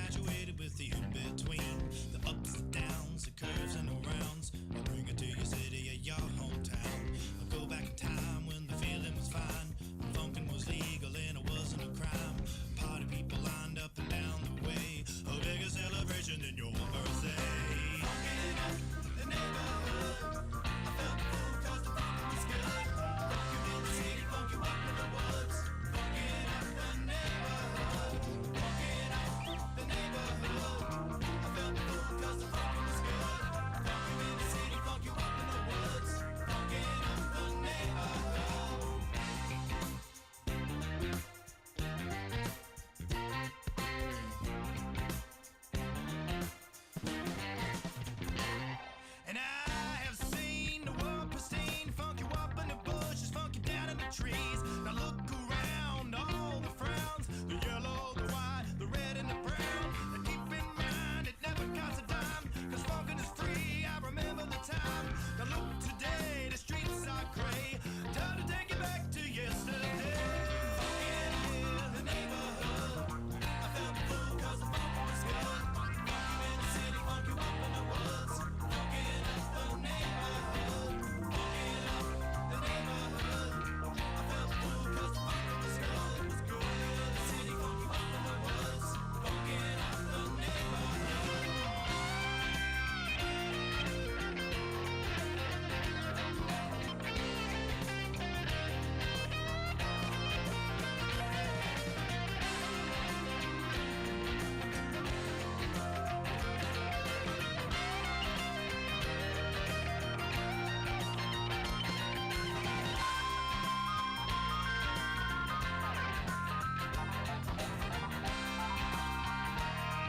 infatuated with the in-between, the ups and downs, the curves and the rounds. I'll bring it to your city or your hometown. I'll go back in time when the feeling was fine, when funkin' was legal and it wasn't a crime. Party people lined up and down the way, a bigger celebration than your birthday. Funkin' up the neighborhood, I felt the fool 'cause the funkin' was good. Funk you in the city, funk you up in the woods. Funkin' up the neighborhood, funkin' up the neighborhood. I felt the fool 'cause the funkin' was good. Funk you in the city, funk you up in the woods. Funkin' up the neighborhood. And I have seen the world pristine, funk you up in the bushes, funk you down in the trees. Now look around, all the frowns, the yellow, the white, the red and the brown. And keep in mind, it never costs a dime, 'cause funkin' is free, I remember the time. Now look today, the streets are gray, time to take it back to yesterday. Funkin' in the neighborhood, I felt the fool 'cause the funkin' was good. Funk you in the city, funk you up in the woods. Funkin' up the neighborhood, funkin' up the neighborhood. I felt the fool 'cause the funkin' was good. It was good in the city, funk you up in the woods. Funkin' up the neighborhood. Funkin' up the neighborhood, I felt fool 'cause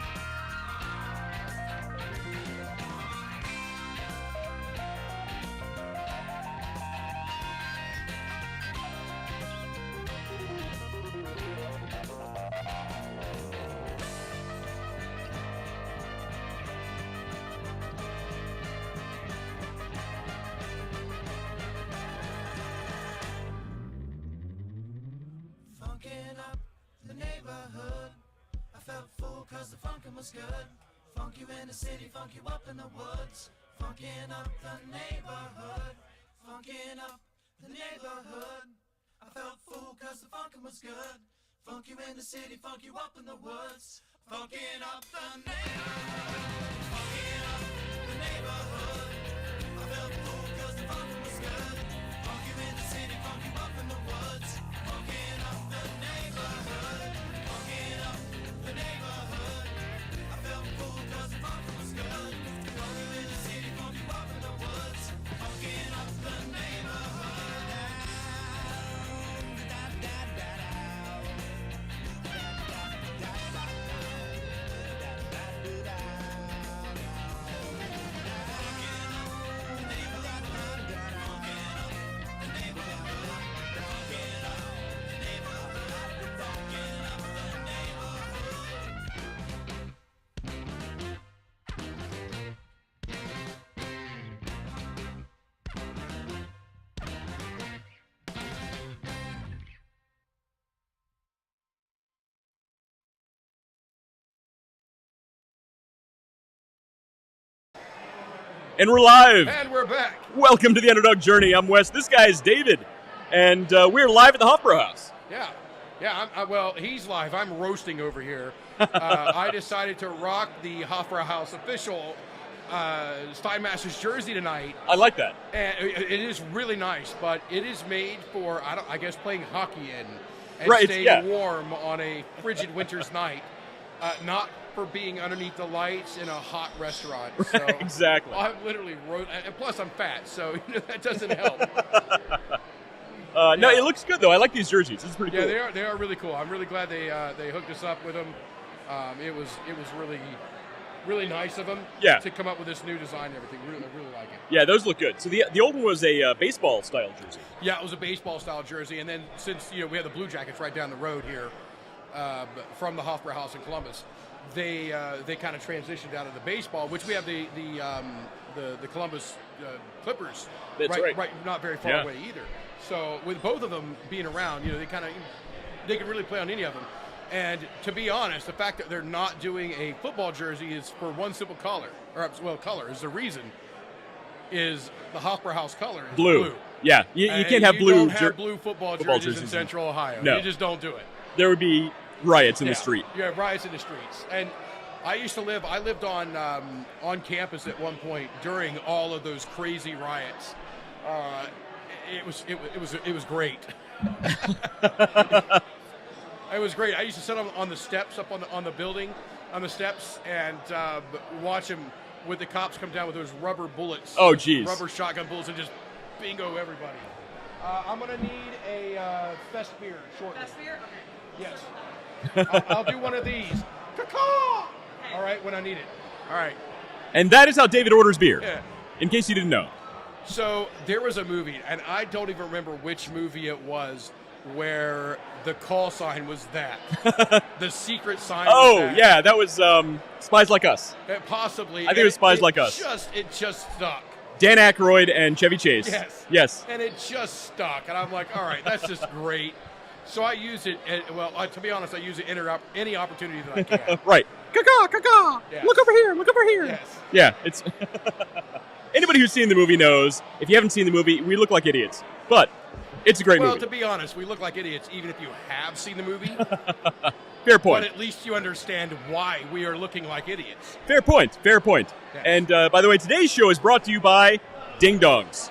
the funkin' was good. Funk you in the city, funk you up in the woods. Funkin' up the neighborhood, funkin' up the neighborhood. I felt fool 'cause the funkin' was good. Funk you in the city, funk you up in the woods. Funkin' up the neighborhood, funkin' up the neighborhood. I felt fool 'cause the funkin' was good. Funk you in the city, funk you up in the woods. Funkin' up the neighborhood, funkin' up the neighborhood. I felt fool 'cause the funkin' was good. Funk you in the city, funk you up in the woods. Funkin' up the neighborhood. And we're live. And we're back. Welcome to the Underdog Journey. I'm Wes. This guy is David. And we're live at the Hofbräuhaus. Yeah. Well, he's live. I'm roasting over here. I decided to rock the Hofbräuhaus official Steinmaster's jersey tonight. I like that. And it is really nice, but it is made for, I guess, playing hockey in and Right, staying yeah. warm on a frigid winter's night. Not for being underneath the lights in a hot restaurant. So Exactly. I'm literally and plus I'm fat, so that doesn't help. No, it looks good though. I like these jerseys. It's pretty cool. Yeah, they are really cool. I'm really glad they hooked us up with them. It was really nice of them to come up with this new design and everything. I really like it. Yeah, those look good. So the old one was a baseball style jersey. Yeah, it was a baseball style jersey, and then since we have the Blue Jackets right down the road here from the Hofbräuhaus in Columbus, they kind of transitioned out of the baseball, which we have the Columbus Clippers. That's right. Not very far away either. So with both of them being around, they can really play on any of them. And to be honest, the fact that they're not doing a football jersey is for one simple color, color is the reason. Is the Hofbräuhaus color is blue? Yeah, you can't have blue. You don't have blue football jerseys in Central Ohio. No. You just don't do it. There would be riots in the street. Yeah, riots in the streets. And I lived on campus at one point during all of those crazy riots. It was great. It was great. I used to sit on the steps up on the building, on the steps, and watch them with the cops come down with those rubber bullets. Oh, geez. Rubber shotgun bullets and just bingo everybody. I'm going to need a fest beer shortly. Fest beer? Okay. Yes. I'll do one of these. Caw-caw! All right, when I need it. All right. And that is how David orders beer, Yeah. in case you didn't know. So there was a movie, and I don't even remember which movie it was, where the call sign was that. The secret sign was that. Yeah, that was Spies Like Us. Possibly. I think it was Spies Like Us. It just stuck. Dan Aykroyd and Chevy Chase. Yes. And it just stuck. And I'm like, all right, that's just great. So I use it, to be honest, I use it any opportunity that I can. Right. Caw-caw, caw-caw. Yes. Look over here, look over here. Yes. Yeah, it's... Anybody who's seen the movie knows, if you haven't seen the movie, we look like idiots. But it's a great movie. Well, to be honest, we look like idiots even if you have seen the movie. Fair point. But at least you understand why we are looking like idiots. Fair point. Yes. And by the way, today's show is brought to you by Ding Dongs.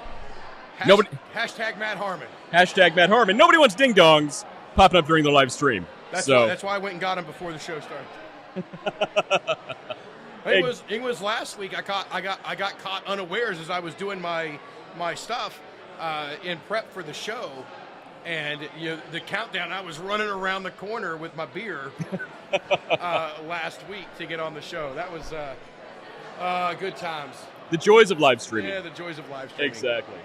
Hashtag Matt Harmon. Hashtag Matt Harmon. Nobody wants ding dongs popping up during the live stream. That's why I went and got him before the show started. It was last week. I got caught unawares as I was doing my stuff in prep for the show, and the countdown. I was running around the corner with my beer last week to get on the show. That was good times. The joys of live streaming. Yeah, the joys of live streaming. Exactly.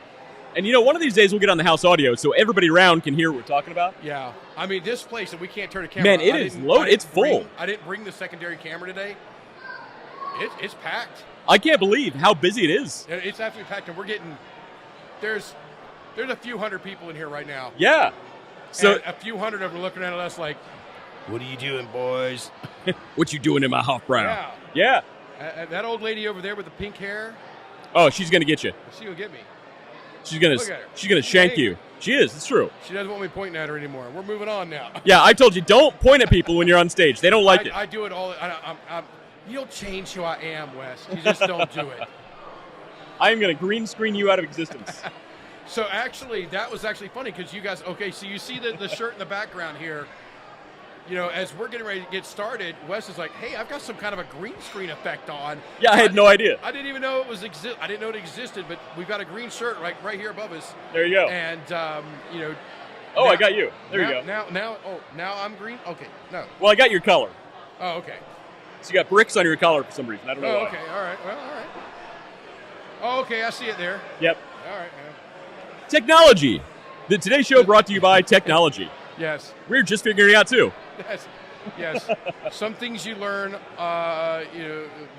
And one of these days we'll get on the house audio so everybody around can hear what we're talking about. Yeah. I mean, this place, and we can't turn the camera on. Man, it is loaded. It's full. I didn't bring the secondary camera today. It's packed. I can't believe how busy it is. It's absolutely packed, and we're getting there's a few hundred people in here right now. Yeah. So and a few hundred of them are looking at us like, "What are you doing, boys? What you doing in my Hofbräu?" Yeah. That old lady over there with the pink hair. Oh, she's gonna get you. She'll get me. She's gonna shank you. She is. It's true. She doesn't want me pointing at her anymore. We're moving on now. Yeah, I told you, don't point at people when you're on stage. They don't like it. I do it all. You'll change who I am, Wes. You just don't do it. I am going to green screen you out of existence. So actually, that was actually funny because you guys, okay, so you see the shirt in the background here. As we're getting ready to get started, Wes is like, hey, I've got some kind of a green screen effect on. Yeah, I had no idea. I didn't even know it was I didn't know it existed, but we've got a green shirt right here above us. There you go. And, Oh, now, I got you. There you go. Now I'm green? Okay, no. Well, I got your color. Oh, okay. So you got bricks on your collar for some reason. I don't know why. Okay, all right. Well, all right. Oh, okay, I see it there. Yep. All right, man. Technology. Today's show brought to you by technology. Yes. We're just figuring it out, too. Yes. Some things you learn,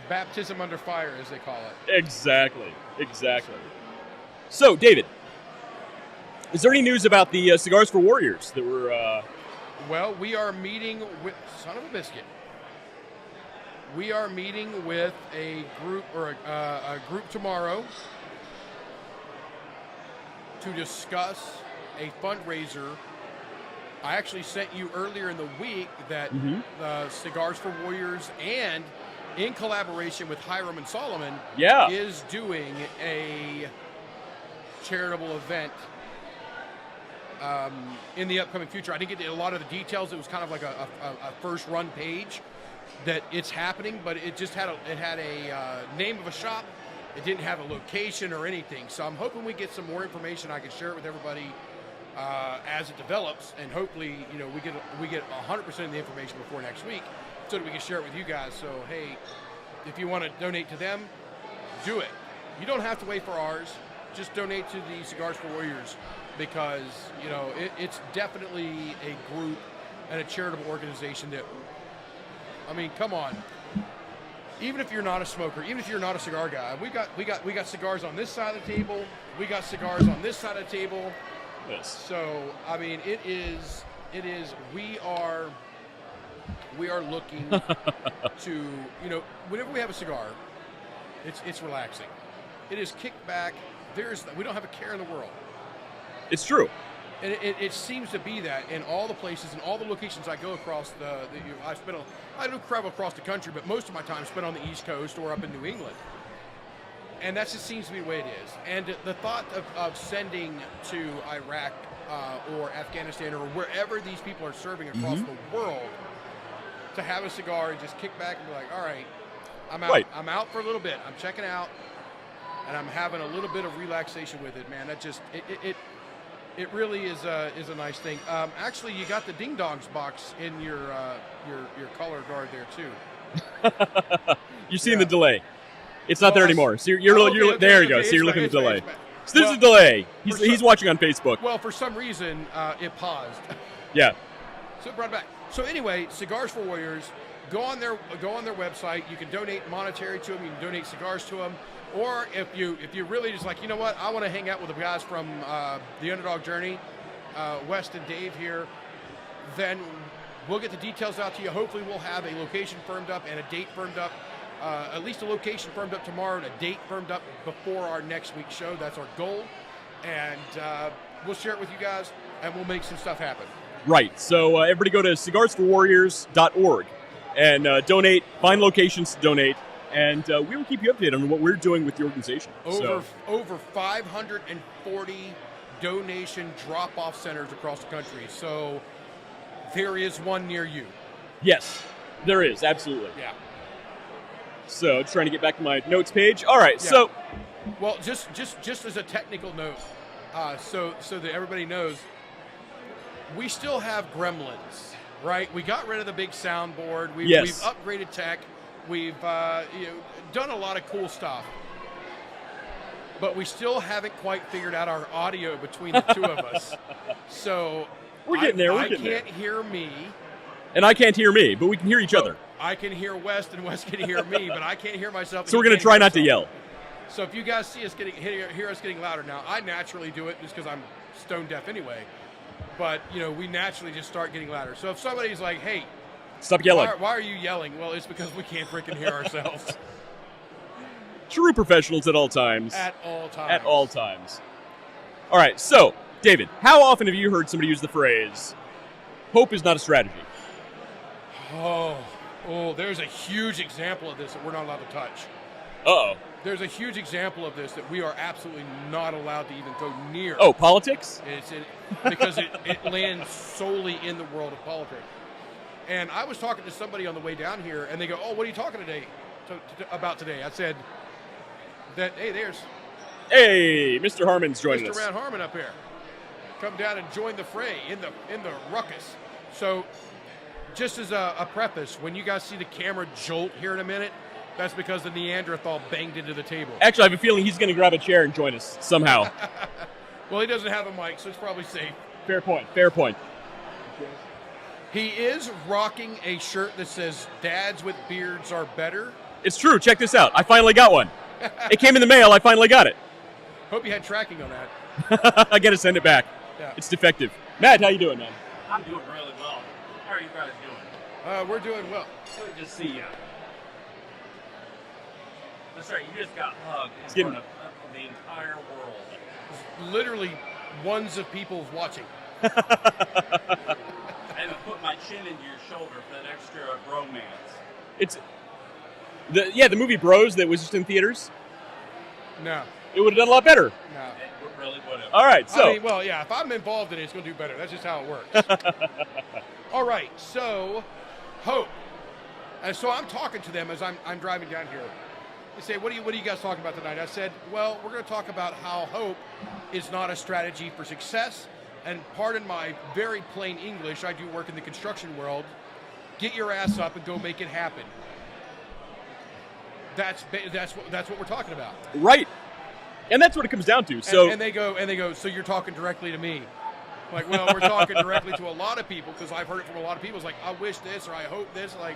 baptism under fire, as they call it. Exactly. So, David, is there any news about the Cigars for Warriors that were... Well, we are meeting with... Son of a biscuit. We are meeting with a group a group tomorrow to discuss a fundraiser. I actually sent you earlier in the week that Cigars for Warriors and in collaboration with Hiram and Solomon is doing a charitable event in the upcoming future. I didn't get a lot of the details. It was kind of like a first run page that it's happening, but it just had a name of a shop. It didn't have a location or anything. So I'm hoping we get some more information. I can share it with everybody as it develops, and hopefully, we get 100% of the information before next week, so that we can share it with you guys. So hey, if you want to donate to them, do it. You don't have to wait for ours. Just donate to the Cigars for Warriors, because it's definitely a group and a charitable organization that, I mean, come on. Even if you're not a smoker, even if you're not a cigar guy, we got cigars on this side of the table. We got cigars on this side of the table. Yes. So I mean, it is. We are we are looking to, whenever we have a cigar, it's relaxing. It is kicked back. We don't have a care in the world. It's true. And it seems to be that in all the places and all the locations I go across I do travel across the country, but most of my time is spent on the East Coast or up in New England. And that just seems to be the way it is. And the thought of sending to Iraq or Afghanistan or wherever these people are serving across the world to have a cigar and just kick back and be like, all right, I'm out. Right. I'm out for a little bit. I'm checking out, and I'm having a little bit of relaxation with it, man. That just it really is a nice thing. Actually, you got the Ding Dongs box in your color guard there too. You're seeing the delay. It's not there anymore. So you're there you go. So you're looking at the delay. So there's a delay. He's watching on Facebook. Well, for some reason, it paused. Yeah. So it brought it back. So anyway, Cigars for Warriors. Go on their website. You can donate monetary to them. You can donate cigars to them. Or if you really just like, you know what, I want to hang out with the guys from the Underdog Journey, West and Dave here, then we'll get the details out to you. Hopefully we'll have a location firmed up and a date firmed up. At least a location firmed up tomorrow and a date firmed up before our next week's show. That's our goal. And we'll share it with you guys, and we'll make some stuff happen. Right. So everybody go to cigarsforwarriors.org and donate, find locations to donate, and we will keep you updated on what we're doing with the organization. Over 540 donation drop-off centers across the country. So there is one near you. Yes, there is. Absolutely. Yeah. So just trying to get back to my notes page. All right. Yeah. So, well, just as a technical note, so that everybody knows, we still have gremlins, right? We got rid of the big soundboard. We've upgraded tech. We've done a lot of cool stuff, but we still haven't quite figured out our audio between the two of us. So we're getting there. I can't hear me, and I can't hear me, but we can hear each other. I can hear West, and West can hear me, but I can't hear myself. So we're going to try not to yell. So if you guys see us hear us getting louder now, I naturally do it just because I'm stone deaf anyway. But we naturally just start getting louder. So if somebody's like, "Hey, stop yelling," why are you yelling? Well, it's because we can't freaking hear ourselves. True professionals at all times. At all times. At all times. All right. So, David, how often have you heard somebody use the phrase, "Hope is not a strategy"? Oh, there's a huge example of this that we're not allowed to touch. Uh-oh. There's a huge example of this that we are absolutely not allowed to even go near. Oh, politics? Because it lands solely in the world of politics. And I was talking to somebody on the way down here, and they go, "Oh, what are you talking about today?" I said, Hey, Mr. Harmon's joining us. Mr. Rand Harmon up here. Come down and join the fray in the ruckus. So, just as a preface, when you guys see the camera jolt here in a minute, that's because the Neanderthal banged into the table. Actually, I have a feeling he's going to grab a chair and join us somehow. Well, he doesn't have a mic, so it's probably safe. Fair point. He is rocking a shirt that says, "Dads with beards are better." It's true. Check this out. I finally got one. It came in the mail. I finally got it. Hope you had tracking on that. I got to send it back. Yeah. It's defective. Matt, how you doing, man? I'm doing really well. How are you guys doing? We're doing well. Good to see you. That's right, you just got hugged in getting- front of the entire world. Literally ones of people watching. I haven't put my chin into your shoulder for that extra romance. It's the movie Bros that was just in theaters. No. It would have done a lot better. No. It really would have. All right, so if I'm involved in it, it's going to do better. That's just how it works. All right, so Hope. And so I'm talking to them as I'm driving down here. They say, what are you guys talking about tonight? I said, well, we're going to talk about how hope is not a strategy for success. And pardon my very plain English, I do work in the construction world. Get your ass up and go make it happen. That's what we're talking about. right, and that's what it comes down to. So and they go. So you're talking directly to me? I'm like, well, we're talking directly to a lot of people because I've heard it from a lot of people. It's like, I wish this or I hope this. Like,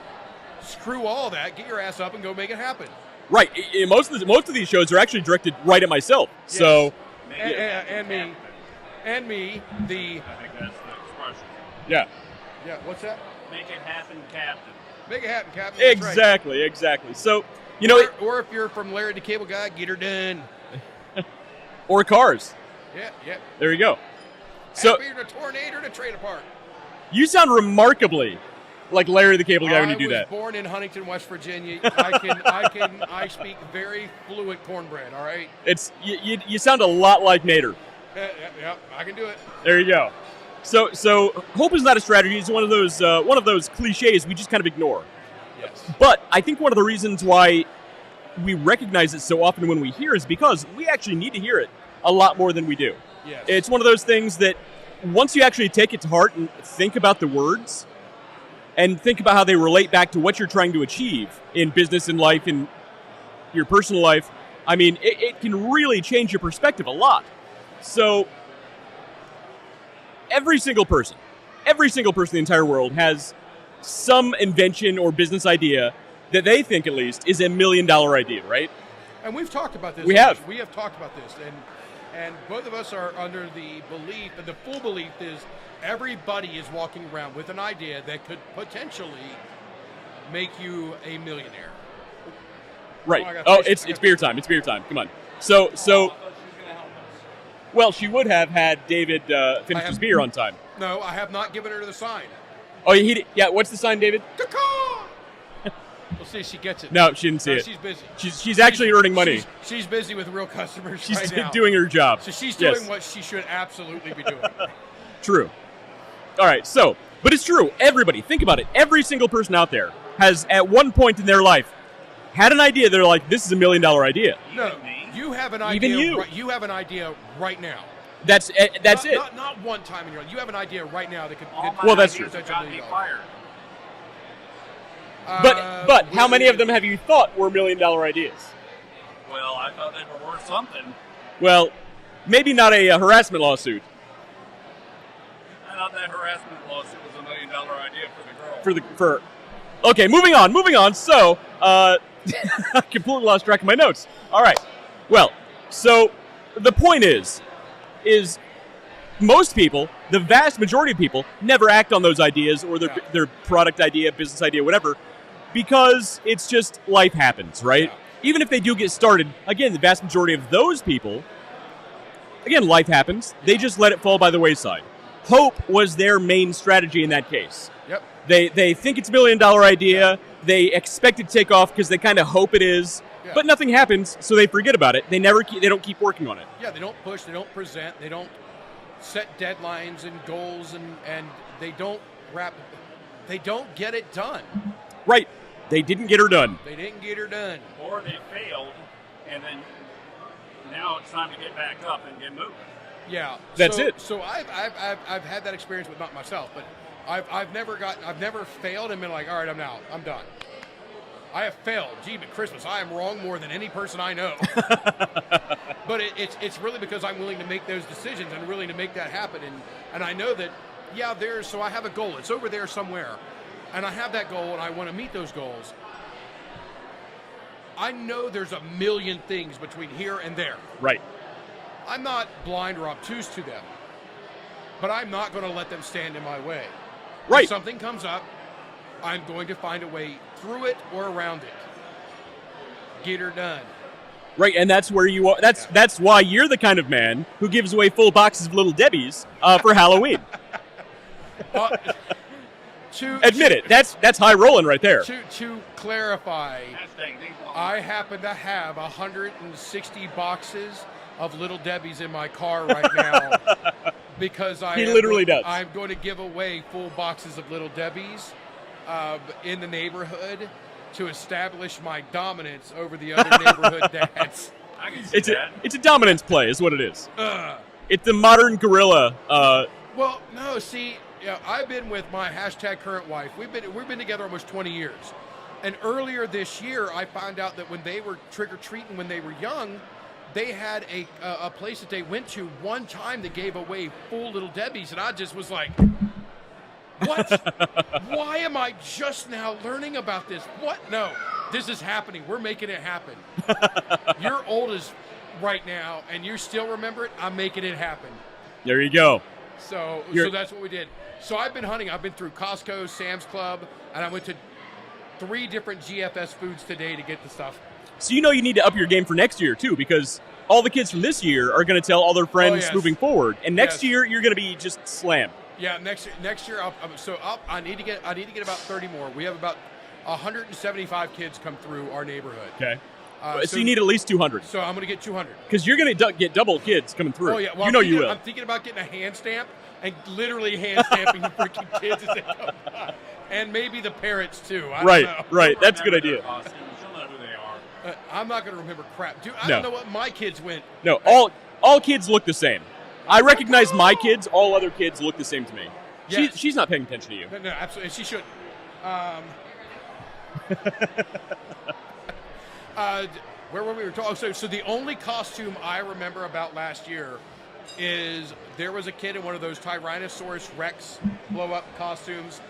screw all that. Get your ass up and go make it happen. right, most of these shows are actually directed right at myself. Yes. So And me, I think that's the expression. yeah. Yeah, what's that? Make it happen, Captain. Make it happen, Captain. That's right. Exactly. So, or if you're from Larry the Cable Guy, get her done. or cars. Yeah. There you go. So Happy to tornado to trailer park. You sound remarkably like Larry the Cable Guy when you do that. I was born in Huntington, West Virginia. I speak very fluent cornbread. All right. It's you sound a lot like Nader. Yeah, I can do it. There you go. So hope is not a strategy. It's one of those cliches we just kind of ignore. Yes. But I think one of the reasons why we recognize it so often when we hear is because we actually need to hear it a lot more than we do. Yes. It's one of those things that once you actually take it to heart and think about the words and think about how they relate back to what you're trying to achieve in business and life, in your personal life, I mean, it can really change your perspective a lot. So every single person in the entire world has some invention or business idea that they think, at least, is $1 million idea, right? And we've talked about this. We have talked about this, and both of us are under the belief, and the full belief is everybody is walking around with an idea that could potentially make you a millionaire. Right. It's beer time. It's beer time. Come on. So. Well, she would have had David finish his beer on time. No, I have not given her the sign. Oh, he did. Yeah. What's the sign, David? Caw-caw! We'll see if she gets it. No, she didn't see it. She's busy. She's actually earning money. She's busy with real customers she's right now. doing her job. So she's doing what she should absolutely be doing. True. All right. So, but it's true. Everybody, think about it. Every single person out there has, at one point in their life, had an idea. They're like, "This is $1 million idea." No, you have an idea. Even you have an idea right now. That's it. Not one time in your life. You have an idea right now that could. Well, that's true. Got me fired. But how many of them have you thought were $1 million ideas? Well, I thought they were worth something. Well, maybe not a harassment lawsuit. I thought that harassment lawsuit was $1 million idea for the girl. Okay, moving on. So, I completely lost track of my notes. All right. Well, so the point is most people, the vast majority of people, never act on those ideas or their product idea, business idea, whatever, because it's just life happens, right? Yeah. Even if they do get started, again, the vast majority of those people, again, life happens. They just let it fall by the wayside. Hope was their main strategy in that case. Yep. They think it's $1 million idea. They expect it to take off because they kind of hope it is. Yeah. But nothing happens, so they forget about it. They don't keep working on it. Yeah, they don't push, they don't present, they don't set deadlines and goals, and they don't get it done. Right. They didn't get her done. They didn't get her done. Or they failed, and then now it's time to get back up and get moving. Yeah. That's it. So I've had that experience with not myself, but I've never failed and been like, all right, I'm done. I have failed. Gee, but Christmas, I am wrong more than any person I know. But it's really because I'm willing to make those decisions and willing to make that happen. And I know that, so I have a goal. It's over there somewhere. And I have that goal, and I want to meet those goals. I know there's a million things between here and there. Right. I'm not blind or obtuse to them. But I'm not going to let them stand in my way. Right. If something comes up, I'm going to find a way through it or around it. Get her done. Right, and that's where you are. That's why you're the kind of man who gives away full boxes of Little Debbie's for Halloween. Admit it. That's high rolling right there. To clarify, I happen to have 160 boxes of Little Debbie's in my car right now because he literally does. I'm going to give away full boxes of Little Debbie's in the neighborhood to establish my dominance over the other neighborhood dads. I can see that. It's a dominance play, is what it is. It's the modern gorilla. Well, no, see, I've been with my #current wife. We've been together almost 20 years. And earlier this year, I found out that when they were trick-or-treating when they were young, they had a place that they went to one time that gave away full Little Debbie's, and I just was like, what? Why am I just now learning about this? What? No, this is happening. We're making it happen. You're old as right now, and you still remember it. I'm making it happen. There you go. So that's what we did. So I've been hunting. I've been through Costco, Sam's Club, and I went to 3 different GFS foods today to get the stuff. So you need to up your game for next year, too, because all the kids from this year are going to tell all their friends moving forward. And next year, you're going to be just slammed. Yeah, next year, I need to get about 30 more. We have about 175 kids come through our neighborhood. Okay. So you need at least 200. So I'm going to get 200. Because you're going to get double kids coming through. Oh, yeah. Well, you will. I'm thinking about getting a hand stamp and literally hand stamping the freaking kids as they come by. And maybe the parents, too. I don't know. Right. That's a good idea. You'll know who they are. I'm not going to remember crap. Dude, I don't know what my kids went. No, all kids look the same. I recognize my kids. All other kids look the same to me. Yes. She's not paying attention to you. No, absolutely. She should. Where were we talking? So the only costume I remember about last year is there was a kid in one of those Tyrannosaurus Rex blow-up costumes,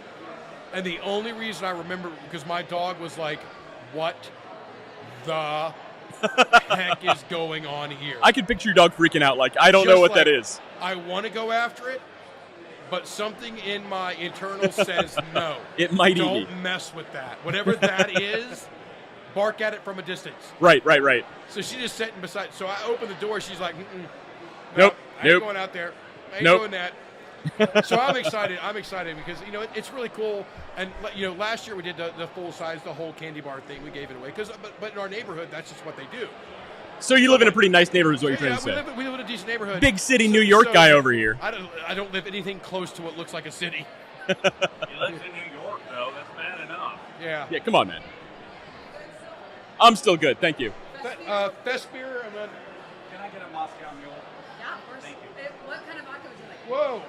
and the only reason I remember because my dog was like, "What the heck is going on here?" I can picture your dog freaking out. Like, I don't know what that is. I want to go after it, but something in my internal says no. It might eat me. Don't mess with that. Whatever that is. Bark at it from a distance. Right. So she's just sitting beside. So I open the door. She's like, nope. I ain't going out there. I ain't doing that. So I'm excited. Because it's really cool. And last year we did the full size, the whole candy bar thing. We gave it away but in our neighborhood, that's just what they do. So you live in a pretty nice neighborhood, is what you're trying to say. We live in a decent neighborhood. Big city New York guy over here. I don't live anything close to what looks like a city. He lives in New York, though. That's bad enough. Yeah. Yeah. Come on, man. I'm still good, thank you. Fest beer. Can I get a Moscow Mule? Yeah, of course. Thank you. What kind of vodka would you like? Whoa!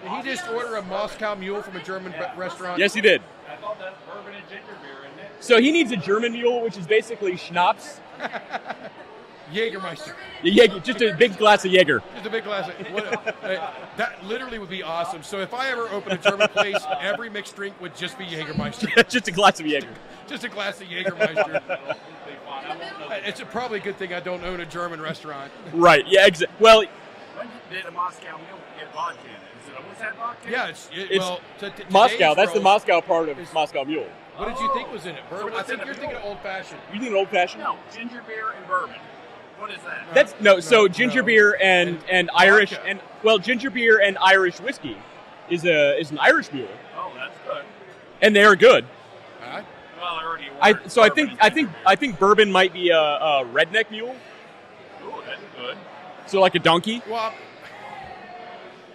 Did he just order a Moscow Mule from a German restaurant? Yes, he did. I thought that's bourbon and ginger beer, isn't it? So he needs a German Mule, which is basically schnapps. Jägermeister. Yeah, just a big glass of Jaeger. Just a big glass of that literally would be awesome. So if I ever open a German place, every mixed drink would just be Jägermeister. Just a glass of Jaeger. Just a glass of Jägermeister. It's probably a good thing I don't own a German restaurant. Right, yeah, exactly. Well, when did a Moscow Mule get vodka in it? Was that vodka? Yeah, it's Moscow. That's the Moscow part of Moscow Mule. What did you think was in it? Bourbon? I think you're thinking of old-fashioned. You think old fashioned? No, ginger beer and bourbon. What is that? So ginger beer and Irish vodka. Ginger beer and Irish whiskey is an Irish mule. Oh, that's good. And they are good. Huh? Well, I already ordered I think bourbon might be a redneck mule. Ooh, that's good. So like a donkey. Well,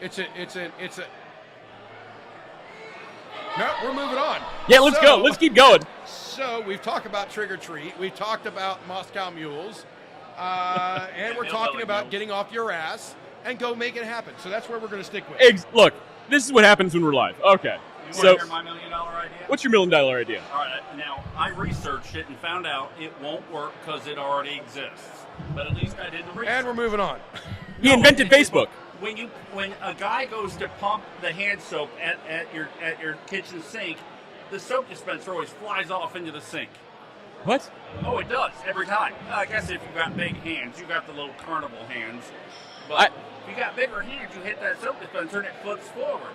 it's a. No, we're moving on. Yeah, let's go. Let's keep going. So we've talked about Trick or Treat. We've talked about Moscow Mules. And we're talking about getting off your ass and go make it happen. So that's where we're going to stick with. Look, this is what happens when we're live. Okay. You want to hear my $1 million idea? What's your $1 million idea? All right. Now, I researched it and found out it won't work because it already exists. But at least I did the research. And we're moving on. He invented Facebook. When a guy goes to pump the hand soap at your kitchen sink, the soap dispenser always flies off into the sink. What? Oh, it does every time. I guess if you've got big hands, you got the little carnival hands. But if you got bigger hands, you hit that soap dispenser and it flips forward.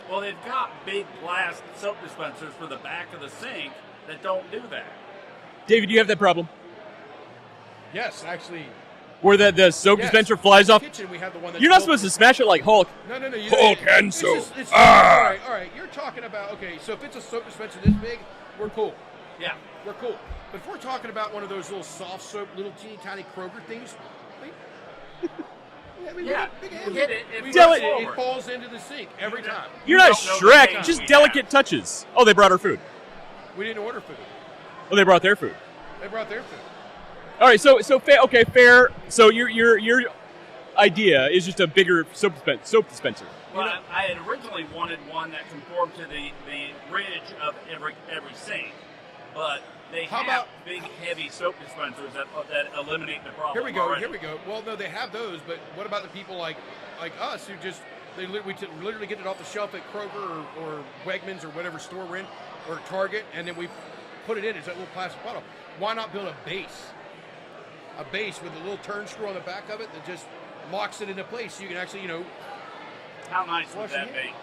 Well, they've got big glass soap dispensers for the back of the sink that don't do that. David, do you have that problem? Yes, actually. Where the soap dispenser flies off? Kitchen, we have the one you're not supposed to smash it like Hulk. No. Hulk hand soap. All right. You're talking about, okay, so if it's a soap dispenser this big, we're cool. Yeah. We're cool. But if we're talking about one of those little soft soap, little teeny tiny Kroger things, it falls into the sink every time. You're not Shrek, just delicate touches. Oh, they brought our food. We didn't order food. Oh, they brought their food. They brought their food. All right, so fair. So your idea is just a bigger soap dispenser. Well, I had originally wanted one that conformed to the ridge of every sink, but they have big, heavy soap dispensers that eliminate the problem. Here we go. Well, no, they have those, but what about the people like us who just we literally get it off the shelf at Kroger or Wegmans or whatever store we're in, or Target, and then we put it in. It's that little plastic bottle. Why not build a base? A base with a little turn screw on the back of it that just locks it into place. So you can actually, How nice would that be?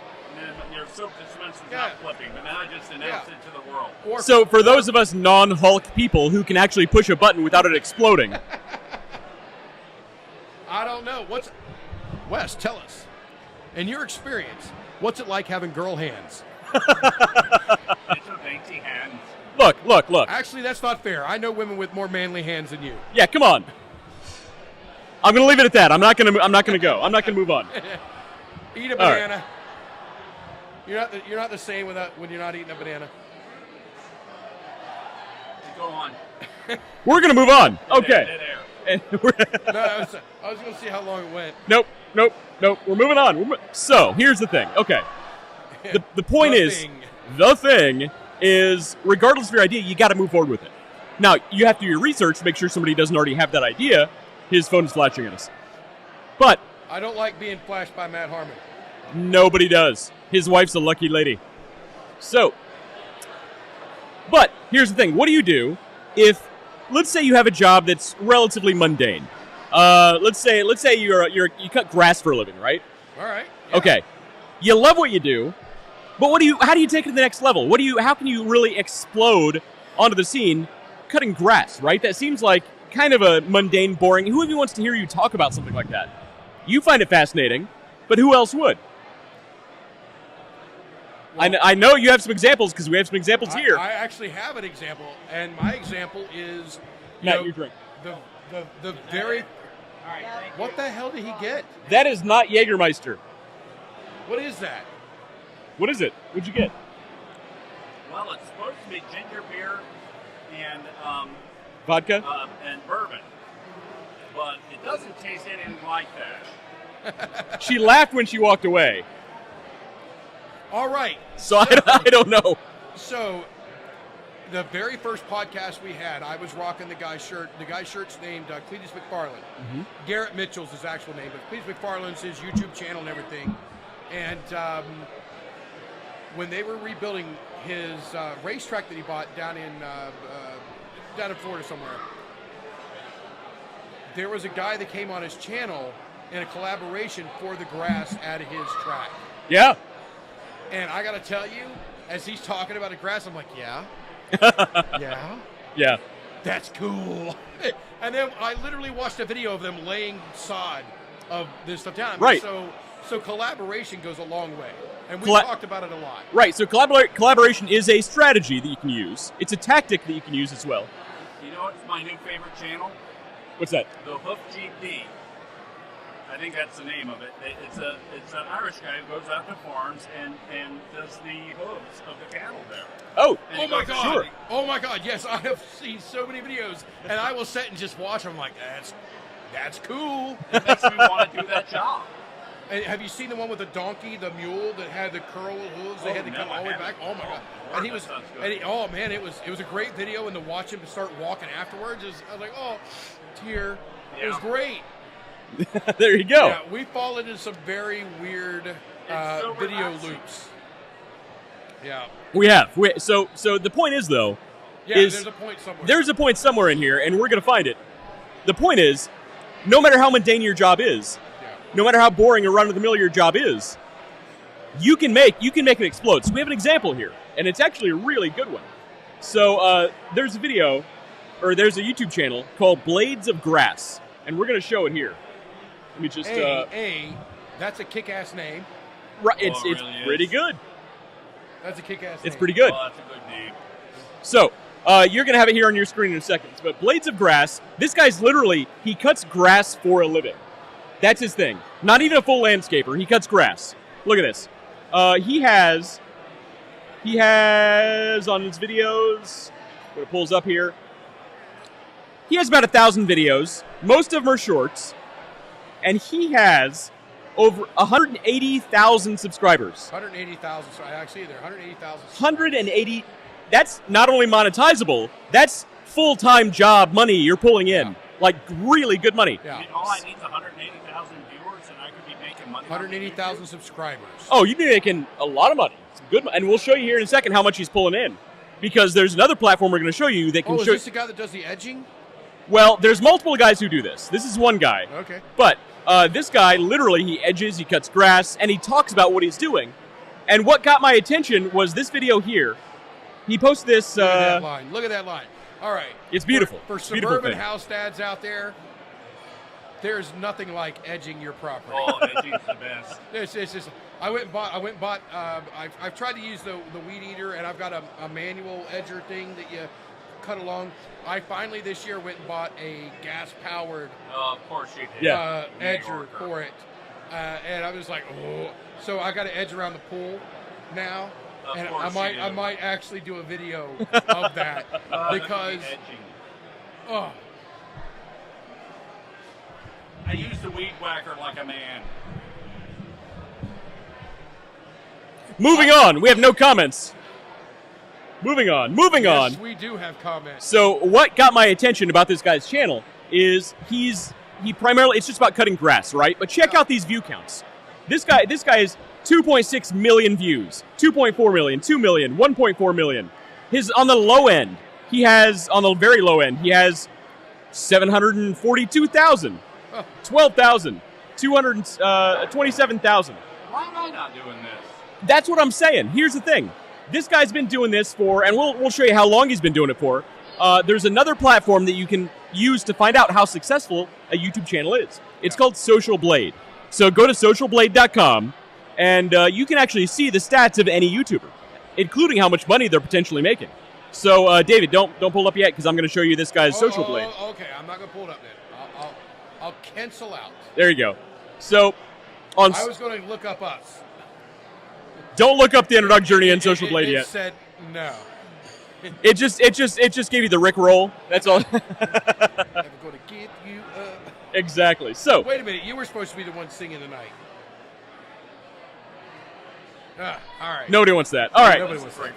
And then your soap dispenser's not flipping, but now I just announced it to the world. So for those of us non-Hulk people who can actually push a button without it exploding. I don't know. Wes, tell us. In your experience, what's it like having girl hands? It's a dainty hands. Look. Actually, that's not fair. I know women with more manly hands than you. Yeah, come on. I'm going to leave it at that. I'm not going to go. I'm not going to move on. Eat a banana. Right. You're not the same when you're not eating a banana. Go on. We're going to move on. Okay. No, I was going to see how long it went. Nope. We're moving on. So, here's the thing. Okay. The point the thing is, regardless of your idea, you got to move forward with it. Now, you have to do your research to make sure somebody doesn't already have that idea. His phone is flashing at us. But I don't like being flashed by Matt Harmon. Nobody does. His wife's a lucky lady. So, but here's the thing. What do you do if, let's say you have a job that's relatively mundane? Let's say you cut grass for a living, right? All right. Yeah. Okay. You love what you do, but how do you take it to the next level? How can you really explode onto the scene cutting grass, right? That seems like kind of a mundane, boring. Who even wants to hear you talk about something like that? You find it fascinating, but who else would? Well, I know you have some examples because we have some examples here. I actually have an example, and my example is your drink. The very. All right, what the hell did he get? That is not Jägermeister. What is that? What is it? What'd you get? Well, it's supposed to be ginger beer and vodka and bourbon, but it doesn't taste anything like that. She laughed when she walked away. All right. So I don't know. So, the very first podcast we had, I was rocking the guy's shirt. The guy's shirt's named Cletus McFarland. Mm-hmm. Garrett Mitchell's his actual name, but Cletus McFarland's his YouTube channel and everything. And when they were rebuilding his racetrack that he bought down in Florida somewhere, there was a guy that came on his channel in a collaboration for the grass at his track. Yeah. And I got to tell you, as he's talking about the grass, I'm like, yeah. Yeah. That's cool. And then I literally watched a video of them laying sod of this stuff down. Right. So collaboration goes a long way. And we talked about it a lot. Right. So collaboration is a strategy that you can use. It's a tactic that you can use as well. You know what's my new favorite channel? What's that? The Hoof GP. I think that's the name of it. It's an Irish guy who goes out to farms and does the hooves of the cattle there. Oh my God! Sure. Oh my God! Yes, I have seen so many videos, and I will sit and just watch. I'm like, that's cool. It makes me want to do that job. And have you seen the one with the donkey, the mule that had the curl hooves? They had to come all the way back. Oh my God! And he was, it was a great video. And to watch him start walking afterwards, I was like, oh, tear. Yeah. It was great. There you go. Yeah, we fall into some very weird video loops. Yeah, we have. So the point is, though, there's a point somewhere. There's a point somewhere in here, and we're going to find it. The point is, no matter how mundane your job is, no matter how boring or run-of-the-mill your job is, you can make it explode. So we have an example here, and it's actually a really good one. So there's a video, or there's a YouTube channel called Blades of Grass, and we're going to show it here. Let me just... that's a kick-ass name. Right, it's really pretty good. That's a kick-ass name. It's pretty good. Oh, that's a good name. So, you're going to have it here on your screen in a second. But Blades of Grass, this guy's literally, he cuts grass for a living. That's his thing. Not even a full landscaper. He cuts grass. Look at this. He has on his videos, when it pulls up here, he has about 1,000 videos. Most of them are shorts. And he has over 180,000 subscribers. 180,000. So I see there. 180,000. 180. That's not only monetizable, that's full-time job money you're pulling in. Yeah. Like, really good money. Yeah. All I need is 180,000 viewers, and I could be making money. 180,000 subscribers. Oh, you'd be making a lot of money. It's good, and we'll show you here in a second how much he's pulling in. Because there's another platform we're going to show you that can show... is this the guy that does the edging? Well, there's multiple guys who do this. This is one guy. Okay. But This guy, literally, he edges, he cuts grass, and he talks about what he's doing. And what got my attention was this video here. He posted this. Look at that line. Look at that line. All right. It's beautiful. For It's a beautiful suburban thing. house dads out there, there's nothing like edging your property. Oh, edging's the best. It's just. I went and bought. I've tried to use the weed eater, and I've got a manual edger thing that you cut along. I finally this year went and bought a gas powered. Of course you did. Yeah. Edger for it, and I was like, oh. So I got to edge around the pool now, Of and course you do. I might actually do a video of that because. Edging. Oh, I use the weed whacker like a man. Moving on. We have no comments. Moving on. yes, we do have comments. So what got my attention about this guy's channel is he primarily, it's just about cutting grass, right? But check out these view counts. This guy is 2.6 million views, 2.4 million, 2 million, 1.4 million. On the low end, on the very low end, he has 742,000, 12,000, 227,000. Why am I not doing this? That's what I'm saying. Here's the thing. This guy's been doing this for, and we'll show you how long he's been doing it for. There's another platform that you can use to find out how successful a YouTube channel is. It's called Social Blade. So go to socialblade.com, and you can actually see the stats of any YouTuber, including how much money they're potentially making. So, David, don't pull up yet because I'm going to show you this guy's Social Blade. Okay, I'm not going to pull it up then. I'll cancel out. There you go. So, I was going to look up us. Don't look up the Underdog Journey and Social Blade it yet. Said no. It just gave you the Rick roll. That's all. I'm going to give you up. Exactly. So Wait a minute. You were supposed to be the one singing tonight. All right. nobody wants that. All right. Nobody wants that.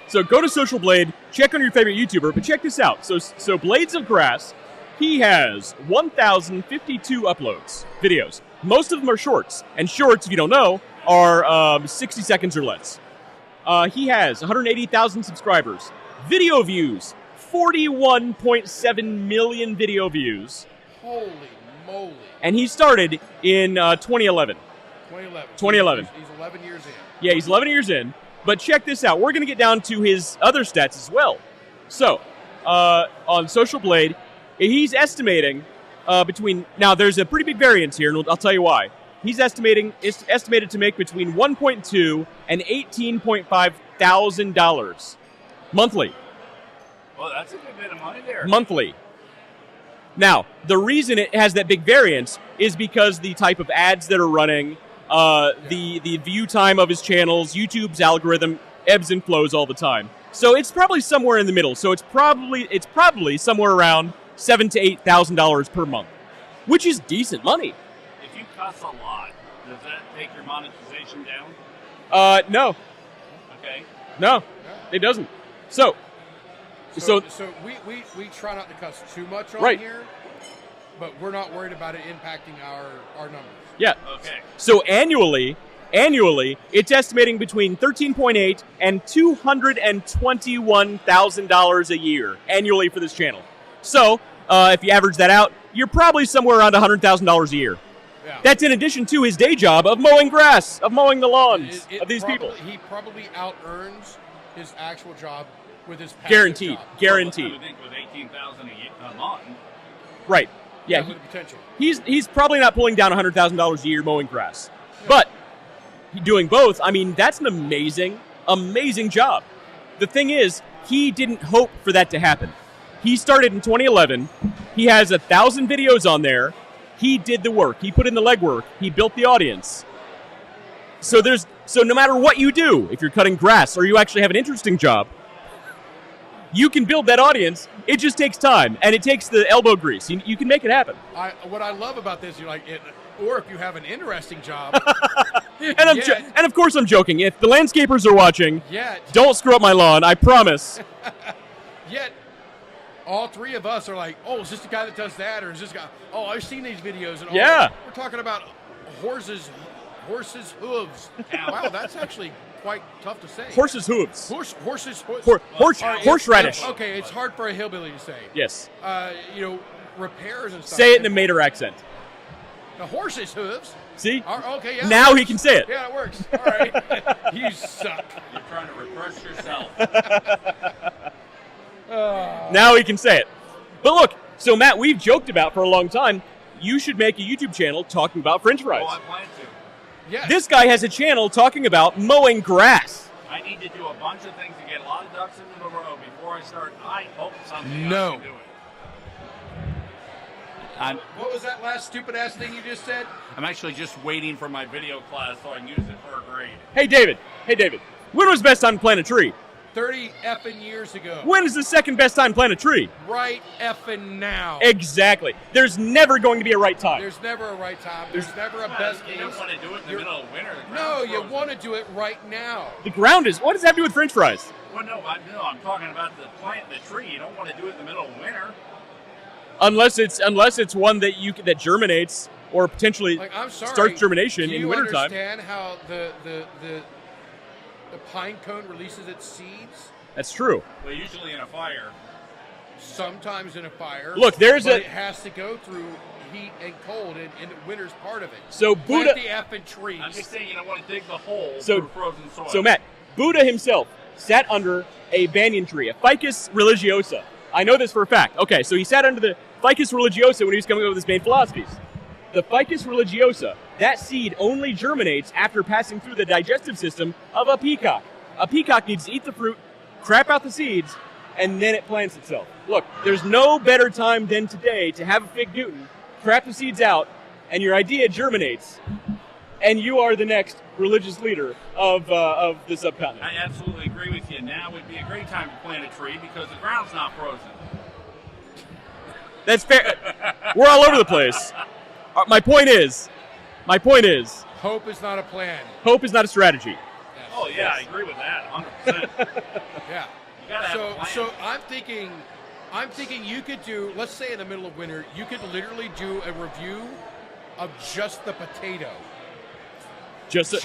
So go to Social Blade. Check on your favorite YouTuber, but check this out. So Blades of Grass, he has 1,052 uploads, videos. Most of them are shorts, and shorts, if you don't know, are 60 seconds or less. He has 180,000 subscribers. Video views, 41.7 million video views. Holy moly. And he started in 2011. 2011. He's 11 years in. Yeah, he's 11 years in. But check this out. We're going to get down to his other stats as well. So, on Social Blade, he's estimating now there's a pretty big variance here, and I'll tell you why. He's estimated to make between $1.2 and $18.5 thousand monthly. Well, that's a good bit of money there. Monthly. Now, the reason it has that big variance is because the type of ads that are running, the view time of his channels, YouTube's algorithm ebbs and flows all the time. So it's probably somewhere in the middle. So it's probably somewhere around $7,000 to $8,000 per month, which is decent money. If you cuss a lot, does that take your monetization down? No, Okay. no, it doesn't. So So we try not to cuss too much on Right. here, but we're not worried about it impacting our numbers. yeah. Okay. So annually, it's estimating between $13.8 and $221,000 a year annually for this channel. So if you average that out, you're probably somewhere around $100,000 a year. Yeah. That's in addition to his day job of mowing grass, of mowing the lawns of these people. He probably out-earns his actual job with his passive Guaranteed. job. I Guaranteed. would think with $18,000 a month. Right. Yeah. With the potential. He's probably not pulling down $100,000 a year mowing grass. But doing both, I mean, that's an amazing job. The thing is, he didn't hope for that to happen. He started in 2011. He has 1,000 videos on there. He did the work. He put in the legwork. He built the audience. So no matter what you do, if you're cutting grass or you actually have an interesting job, you can build that audience. It just takes time, and it takes the elbow grease. You can make it happen. What I love about this, you're like, or if you have an interesting job, And of course I'm joking. If the landscapers are watching, yet don't screw up my lawn, I promise. all three of us are like, oh, is this the guy that does that, or is this guy? Oh, I've seen these videos, and all Yeah. that. We're talking about horses' hooves. Wow, that's actually quite tough to say. Horses' hooves. Horseradish. Horseradish. Okay, it's hard for a hillbilly to say. Yes. Repairs and stuff. Say it in a Mater accent. The horse's hooves. See? Okay, yeah. Now he can say it. Yeah, it works. All right. You suck. You're trying to repress yourself. Now he can say it. But look, so Matt, we've joked about for a long time, you should make a YouTube channel talking about French fries. Oh, I plan to. Yes. This guy has a channel talking about mowing grass. I need to do a bunch of things to get a lot of ducks into the row before I start. I hope something No. I can do it. What was that last stupid ass thing you just said? I'm actually just waiting for my video class so I can use it for a grade. Hey, David. When was the best time to plant a tree? 30 effing years ago. When is the second best time to plant a tree? Right effing now. Exactly. There's never going to be a right time. There's never a right time. There's never a best You case. don't want to do it in the middle of winter. The No, ground's you frozen. want to do it right now. The ground is. What does that have to do with French fries? Well, no, I'm talking about the plant the tree. You don't want to do it in the middle of winter. Unless it's one that germinates or potentially Like, I'm sorry. starts germination Do in you wintertime. understand how the pine cone releases its seeds? That's true. Well, usually in a fire. Sometimes in a fire. Look, there's but a- it has to go through heat and cold, and winter's part of it. So Plant Buddha. the effing trees. I'm just saying you don't want to dig the hole So- through frozen soil. So Matt, Buddha himself sat under a banyan tree, a Ficus religiosa. I know this for a fact. Okay, so he sat under the Ficus religiosa when he was coming up with his main philosophies. The Ficus religiosa, that seed only germinates after passing through the digestive system of a peacock. A peacock needs to eat the fruit, crap out the seeds, and then it plants itself. Look, there's no better time than today to have a fig Newton, crap the seeds out, and your idea germinates, and you are the next religious leader of the subcontinent. I absolutely agree with you. Now would be a great time to plant a tree because the ground's not frozen. That's fair. We're all over the place. My point is, Hope is not a plan. hope is not a strategy. Yes. Oh yeah, I agree with that, 100%. Yeah. You gotta have a plan. So I'm thinking you could do, let's say in the middle of winter, you could literally do a review of just the potato. Just the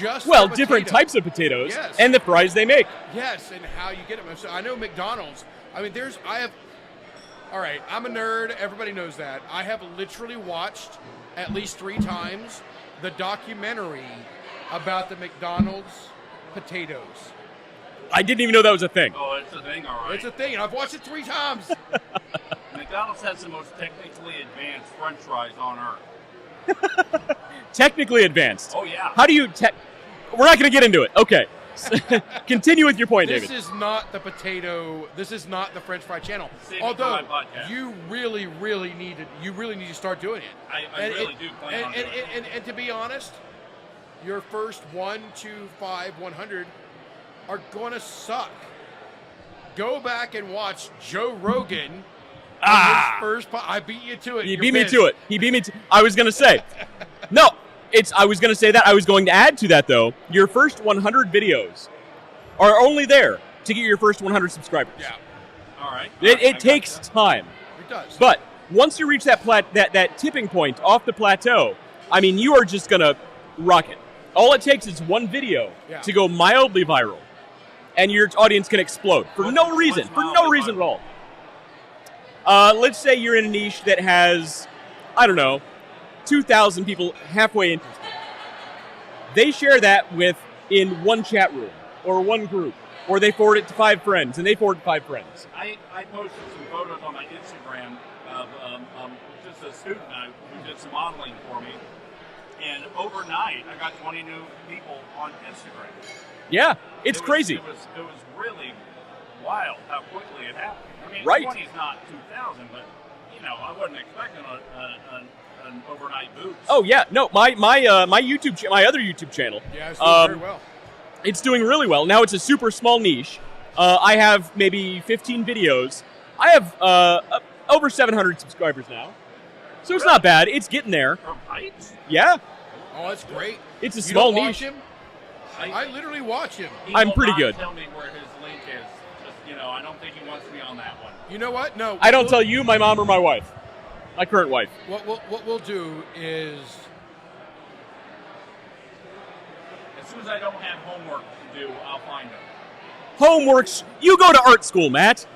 different potato. types of potatoes Yes. and the fries they make. Yes, and how you get them. So I know McDonald's. I mean, all right, I'm a nerd. Everybody knows that. I have literally watched at least 3 times the documentary about the McDonald's potatoes. I didn't even know that was a thing. Oh, it's a thing, all right. It's a thing, and I've watched it 3 times. McDonald's has the most technically advanced French fries on earth. Technically advanced. Oh yeah. How do you We're not going to get into it. Okay. Continue with your point, This David. is not the potato. This is not the French fry channel. Save it for Although my podcast. you really need to start doing it. I really do plan on doing it. And to be honest, your first 1, 2, 5, 100 are going to suck. Go back and watch Joe Rogan. On his first I beat you to it. He You're beat me pissed. to it. He beat me to I was going to say. No. I was going to say that. I was going to add to that, though. Your first 100 videos are only there to get your first 100 subscribers. Yeah, All right. It takes time. it does. But once you reach that tipping point off the plateau, I mean, you are just going to rock it. All it takes is one video Yeah. to go mildly viral, and your audience can explode for no reason. what's For no mildly reason at viral? all. Let's say you're in a niche that has, I don't know, 2,000 people halfway interested. They share that in one chat room or one group, or they forward it to 5 friends, and they forward it to 5 friends. I posted some photos on my Instagram of just a student who did some modeling for me, and overnight I got 20 new people on Instagram. Yeah, it's It was- cravy. It was really wild how quickly it happened. I mean, Right. 20 is not 2,000, but I wasn't expecting an overnight boost. Oh yeah, no, my other YouTube channel. yeah, it's doing very well. It's doing really well. Now it's a super small niche. I have maybe 15 videos. I have over 700 subscribers now, so it's not bad. It's getting there. From heights? Yeah, Oh, that's great. it's a You small don't watch niche. him? I literally watch him. He I'm will pretty not good. Tell me where his link is. Just, I don't think he wants me on that one. You know what? No, I don't tell you, my mom, or my wife, my current wife. What we'll do is As soon as I don't have homework to do, I'll find him. Homeworks. You go to art school, Matt.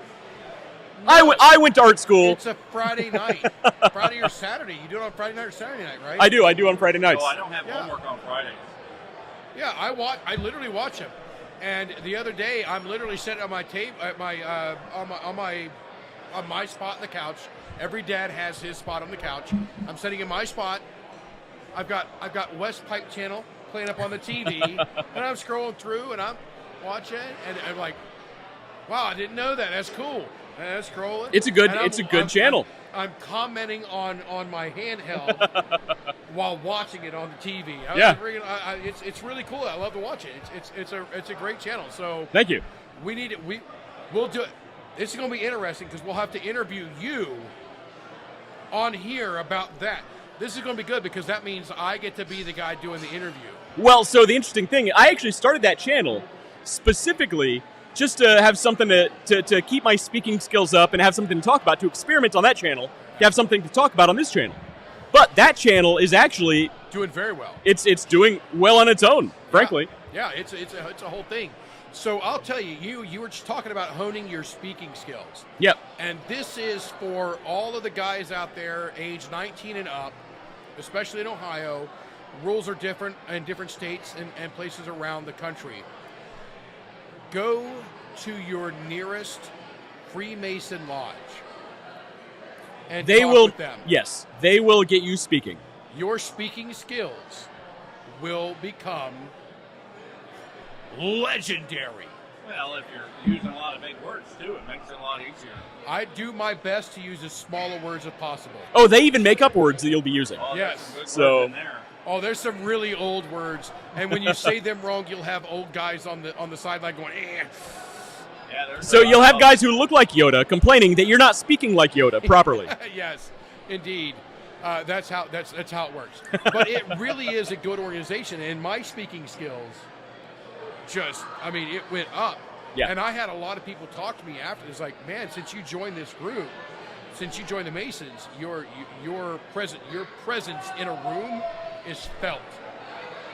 I went to art school. It's a Friday night. Friday or Saturday. You do it on Friday night or Saturday night, right? I do on Friday nights. Oh, I don't have homework on Fridays. Yeah, I literally watch them. And the other day, I'm literally sitting on my table, at my on my spot on the couch. Every dad has his spot on the couch. I'm sitting in my spot. I've got West Pipe Channel playing up on the TV, and I'm scrolling through, and I'm watching, and I'm like, wow, I didn't know that. That's cool. And I'm scrolling. It's a good channel. I'm commenting on my handheld while watching it on the TV. It's really cool. I love to watch it. It's a great channel. So thank you. We need it. We'll do it. This is going to be interesting because we'll have to interview you on here about that. This is going to be good because that means I get to be the guy doing the interview. Well, so the interesting thing, I actually started that channel specifically just to have something to keep my speaking skills up and have something to talk about, to experiment on that channel, to have something to talk about on this channel. But that channel is actually doing very well. It's doing well on its own, frankly. Yeah, it's a whole thing. So I'll tell you, you were just talking about honing your speaking skills. Yep. And this is for all of the guys out there age 19 and up, especially in Ohio. Rules are different in different states and places around the country. Go to your nearest Freemason lodge and talk with them. Yes, they will get you speaking. Your speaking skills will become legendary. Well, if you're using a lot of big words, too, it makes it a lot easier. I do my best to use as smaller words as possible. Oh, they even make up words that you'll be using. Oh, yes. So, in there. Oh, there's some really old words, and when you say them wrong, you'll have old guys on the sideline going, eh. Yeah, so you'll have guys who look like Yoda complaining that you're not speaking like Yoda properly. Yes, indeed. That's how it works. But it really is a good organization, and my speaking skills it went up. Yeah. And I had a lot of people talk to me after. It's like, man, since you joined this group, since you joined the Masons, your presence in a room is felt.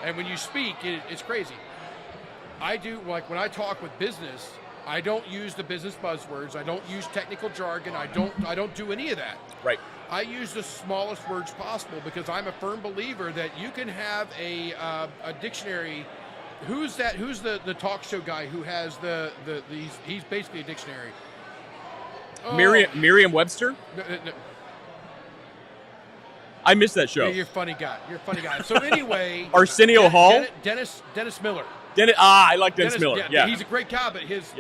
And when you speak, it's crazy. I do, like when I talk with business, I don't use the business buzzwords. I don't use technical jargon. I don't do any of that. Right. I use the smallest words possible because I'm a firm believer that you can have a dictionary. Who's the talk show guy who has he's basically a dictionary. Oh. Merriam-Webster? No. I missed that show. Yeah, you're a funny guy. So anyway, Arsenio Hall? Dennis Miller. I like Dennis Miller. Yeah. He's a great guy, but his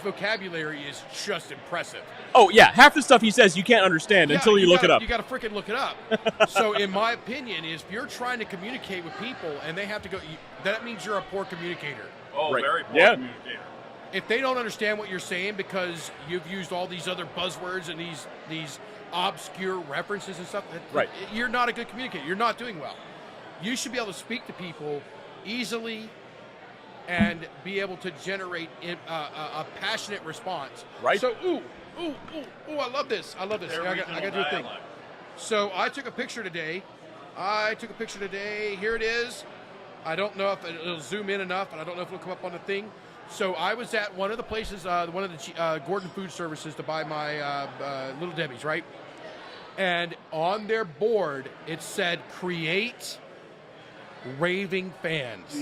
vocabulary is just impressive. Oh yeah, half the stuff he says you can't understand until you look it up. You got to freaking look it up. So in my opinion, if you're trying to communicate with people and they have to go, that means you're a poor communicator. Oh, right. Very poor communicator. If they don't understand what you're saying because you've used all these other buzzwords and these obscure references and stuff, right. You're not a good communicator. You're not doing well. You should be able to speak to people easily and be able to generate a passionate response. Right. So, I love this. I got to do a thing. So I took a picture today. Here it is. I don't know if it'll zoom in enough, and I don't know if it'll come up on the thing. So I was at one of the places, one of the Gordon Food Services to buy my Little Debbie's, right? And on their board, it said, create raving fans.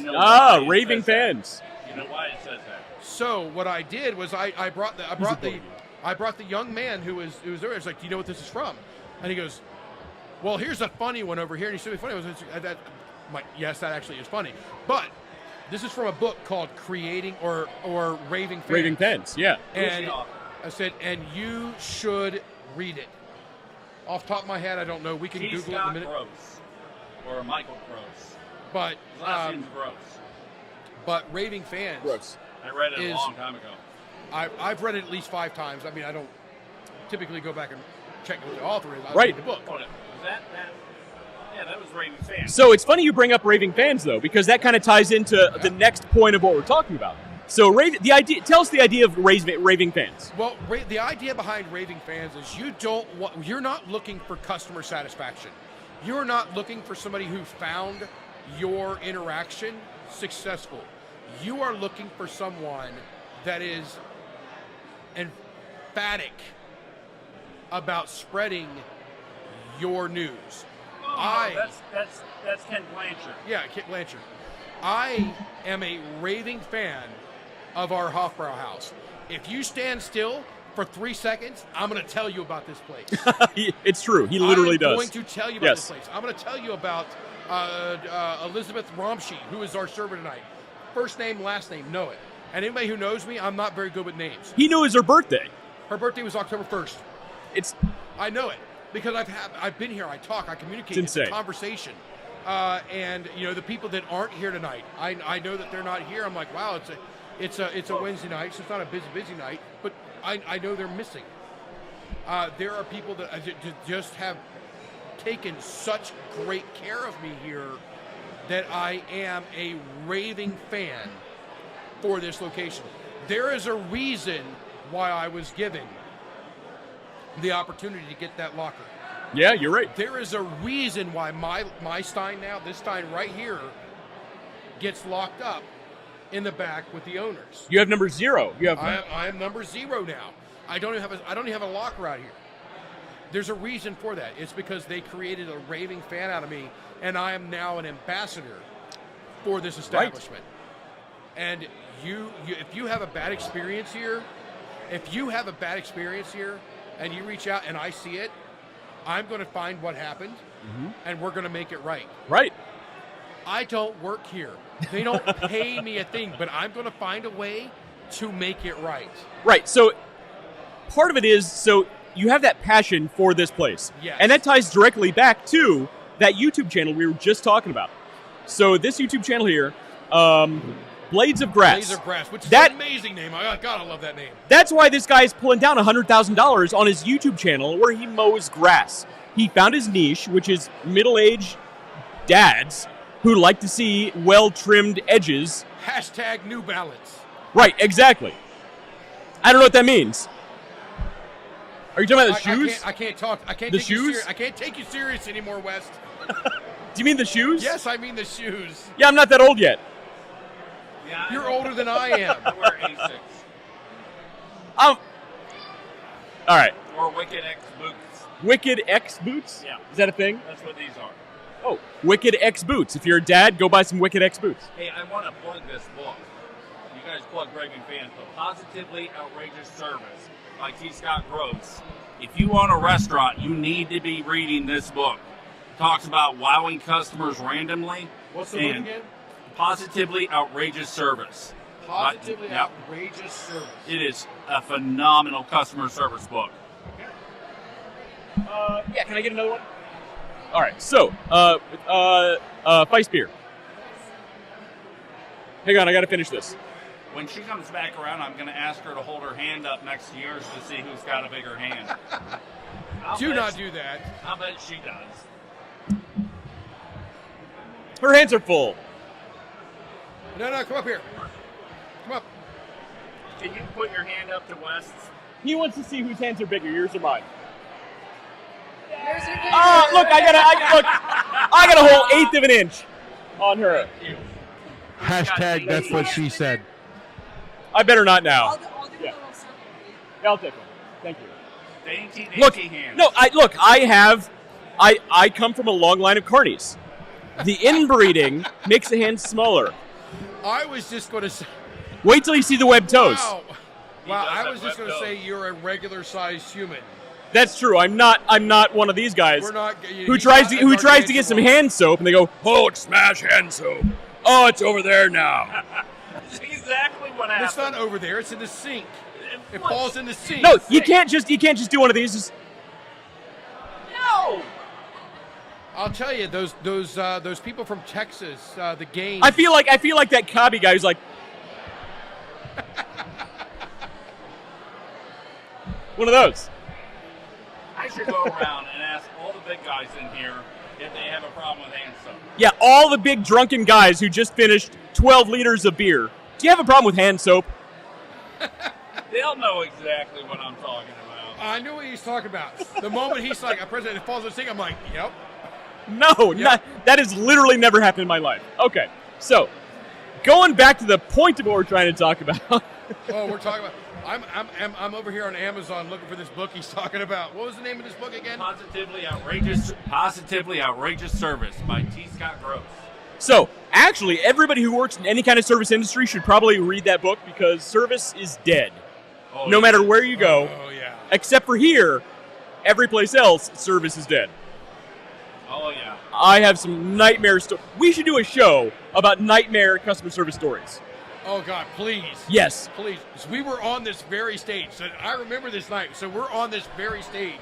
Raving fans. You know why it says that? So what I did was I brought the young man who was there. I was like, do you know what this is from? And he goes, well, here's a funny one over here. And he said, funny. I'm like, yes, that actually is funny. But this is from a book called Creating or Raving Fans. Raving Fans, yeah. And I said, and you should read it. Off the top of my head, I don't know. We can Google it in a minute. Gross. Or Michael Gross. But last name's Gross. But Raving Fans. Gross. I read it a long time ago. I've read it at least 5 times. I mean, I don't typically go back and check what the author is. I right. read the book. That was Raving Fans. So it's funny you bring up Raving Fans, though, because that kind of ties into the next point of what we're talking about. So tell us the idea of raving fans. Well, the idea behind raving fans is you're not looking for customer satisfaction. You're not looking for somebody who found your interaction successful. You are looking for someone that is emphatic about spreading your news. That's Ken Blanchard. Yeah, Ken Blanchard. I am a raving fan of our Hofbräuhaus. If you stand still for 3 seconds, I'm going to tell you about this place. It's true. He literally does. I'm going to tell you about this place. I'm going to tell you about Elizabeth Romsky, who is our server tonight. First name, last name, know it. And anybody who knows me, I'm not very good with names. He knew it was her birthday. Her birthday was October 1st. I know it because I've been here. I talk. I communicate. It's a conversation. And the people that aren't here tonight, I know that they're not here. I'm like, wow, it's a Wednesday night, so it's not a busy night. But I know they're missing. There are people that just have taken such great care of me here that I am a raving fan for this location. There is a reason why I was given the opportunity to get that locker. Yeah, you're right. There is a reason why my Stein now, this Stein right here, gets locked up in the back with the owners. You have number 0. I am number 0 now. I don't even have a locker out here. There's a reason for that. It's because they created a raving fan out of me, and I am now an ambassador for this establishment. Right. And if you have a bad experience here, and you reach out and I see it, I'm going to find what happened, and we're going to make it right. Right. I don't work here. They don't pay me a thing, but I'm going to find a way to make it right. Right. So part of it is, so you have that passion for this place. Yes. And that ties directly back to that YouTube channel we were just talking about. So this YouTube channel here, Blades of Grass. Blades of Grass, which is an amazing name. God, I love that name. That's why this guy is pulling down $100,000 on his YouTube channel where he mows grass. He found his niche, which is middle-aged dads who like to see well-trimmed edges. # New Balance. Right, exactly. I don't know what that means. Are you talking about the shoes? I can't talk. I can't the take shoes? you serious. I can't take you serious anymore, West. Do you mean the shoes? Yes, I mean the shoes. Yeah, I'm not that old yet. Yeah, you're older than I am. I wear A6. All right. Or Wicked X boots. Wicked X boots? Yeah. Is that a thing? That's what these are. Oh, Wicked X boots. If you're a dad, go buy some Wicked X boots. Hey, I want to plug this book. You guys plug Raving Fans, but Positively Outrageous Service by T. Scott Gross. If you own a restaurant, you need to be reading this book. It talks about wowing customers randomly. What's the book again? Positively Outrageous Service. Positively Outrageous Service. It is a phenomenal customer service book. Yeah, can I get another one? All right, so, Feist beer. Hang on, I got to finish this. When she comes back around, I'm going to ask her to hold her hand up next to yours to see who's got a bigger hand. Do not do that. I'll bet she does. Her hands are full. No, come up here. Come up. Can you put your hand up to West's? He wants to see whose hands are bigger, yours or mine. Yours are bigger. Oh, look, I got a whole 1/8 of an inch on her. # that's what she said. I better not now. I'll do a little circle. Yeah, I'll take one. Thank you. Dainty Look, hands. no, I come from a long line of carnies. The inbreeding makes the hands smaller. I was just going to say. Wait till you see the webbed toes. Wow, I was just going to say you're a regular-sized human. That's true. I'm not one of these guys We're not, who tries to get some hand soap and they go, Hulk, smash hand soap. Oh, it's over there now. That's exactly what happened. It's not over there. It's in the sink. It falls in the sink. No, you can't just do one of these. Just... No. I'll tell you, those people from Texas, the game. I feel like that Cobby guy who's like. One of those. I should go around and ask all the big guys in here if they have a problem with hand soap. Yeah, all the big drunken guys who just finished 12 liters of beer. Do you have a problem with hand soap? They'll know exactly what I'm talking about. I knew what he's talking about. The moment he's like, a president falls in the sink, I'm like, yep. No, Yep. That has literally never happened in my life. Okay, so going back to the point of what we're trying to talk about. Oh, we're talking about. I'm over here on Amazon looking for this book he's talking about. What was the name of this book again? Positively outrageous service by T. Scott Gross. So, actually, everybody who works in any kind of service industry should probably read that book because service is dead. No matter where you go, except for here, every place else, service is dead. Oh, yeah. I have some nightmare stories. We should do a show about nightmare customer service stories. Oh, God, please. Yes. Please. So we were on this very stage. So I remember this night. So we're on this very stage,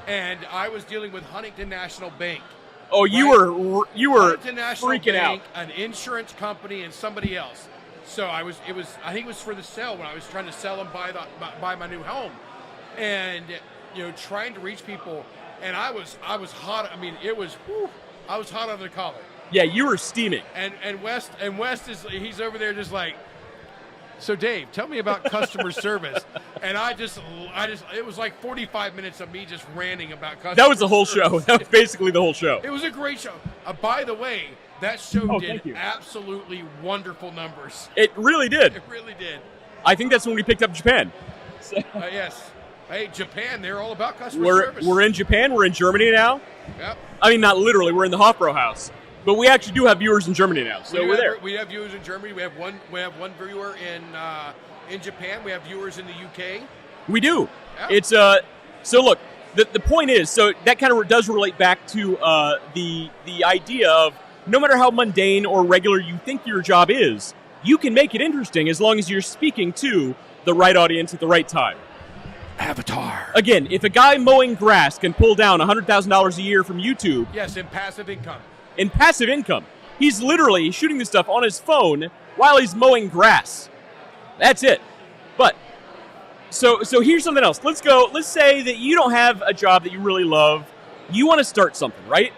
and I was dealing with Huntington National Bank. Oh, you were Huntington National freaking Bank, out. an insurance company, and somebody else. So I think it was for the sale when I was trying to sell them buy my new home, and trying to reach people, and I was hot. I mean, I was hot under the collar. Yeah, you were steaming. And West he's over there just like, so Dave, tell me about customer service. And I just it was like 45 minutes of me just ranting about customer service. That was the whole show. That was basically the whole show. It was a great show. By the way, that show thank did you. absolutely wonderful numbers. It really did. It really did. I think that's when we picked up Japan. Yes. Hey, Japan, they're all about customer service. We're in Japan. We're in Germany now. Yep. I mean, not literally. We're in the Hofbräuhaus. But we actually do have viewers in Germany now, so we're there. We have viewers in Germany. We have one viewer in Japan. We have viewers in the UK. We do. Yeah. It's so look, the point is, so that kind of does relate back to the idea of no matter how mundane or regular you think your job is, you can make it interesting as long as you're speaking to the right audience at the right time. Avatar. Again, if a guy mowing grass can pull down $100,000 a year from YouTube, Yes, in passive income. in passive income, he's literally shooting this stuff on his phone while he's mowing grass. That's it. But so here's something else. Let's say that you don't have a job that you really love. You want to start something, right?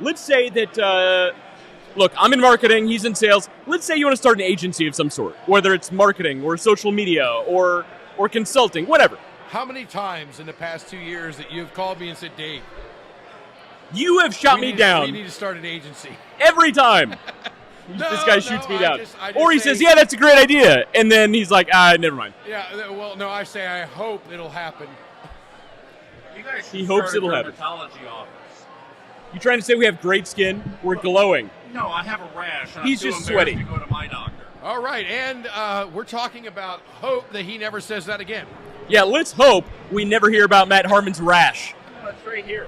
Let's say that look, I'm in marketing, he's in sales. Let's say you want to start an agency of some sort, whether it's marketing or social media or consulting, whatever. How many times in the past 2 years that you've called me and said, Dave, You have shot me down we need to start an agency. every time. This guy shoots me down. I just Or he say- says, yeah, that's a great idea. And then he's like, never mind. Yeah, well, no, I say I hope it'll happen. You guys He hopes start a it'll happen. dermatology office. You trying to say we have great skin? We're glowing. No, I have a rash. And He's I'm too just embarrassed sweaty. to go to my doctor. All right, and we're talking about hope that he never says that again. Yeah, let's hope we never hear about Matt Harmon's rash. No, it's right here.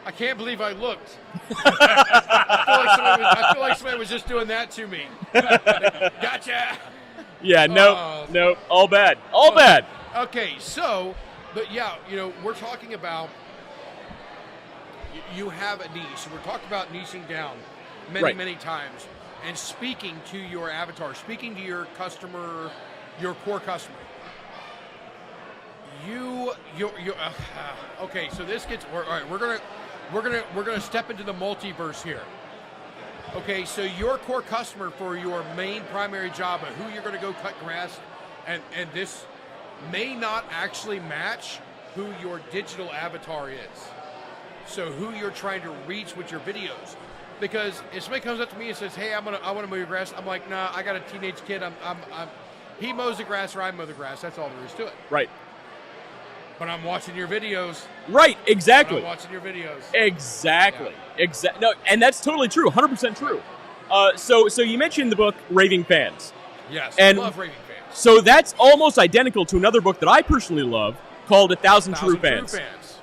I can't believe I looked. I feel like somebody was just doing that to me. Gotcha. Yeah, nope, all bad. All bad. Okay, so, but yeah, we're talking about you have a niche. We're talking about niching down many times and speaking to your avatar, speaking to your customer, your core customer. Okay, so this gets all right. We're gonna step into the multiverse here. Okay, so your core customer for your main primary job of who you're gonna go cut grass, and this may not actually match who your digital avatar is. So who you're trying to reach with your videos. Because if somebody comes up to me and says, "Hey, I want to mow your grass," I'm like, "Nah, I got a teenage kid. He mows the grass or I mow the grass. That's all there is to it." Right. But I'm watching your videos. Right, exactly. I'm watching your videos. Exactly. No, and that's totally true. 100% true. So you mentioned the book Raving Fans. Yes, And I love raving fans. So that's almost identical to another book that I personally love called 1,000 True Fans.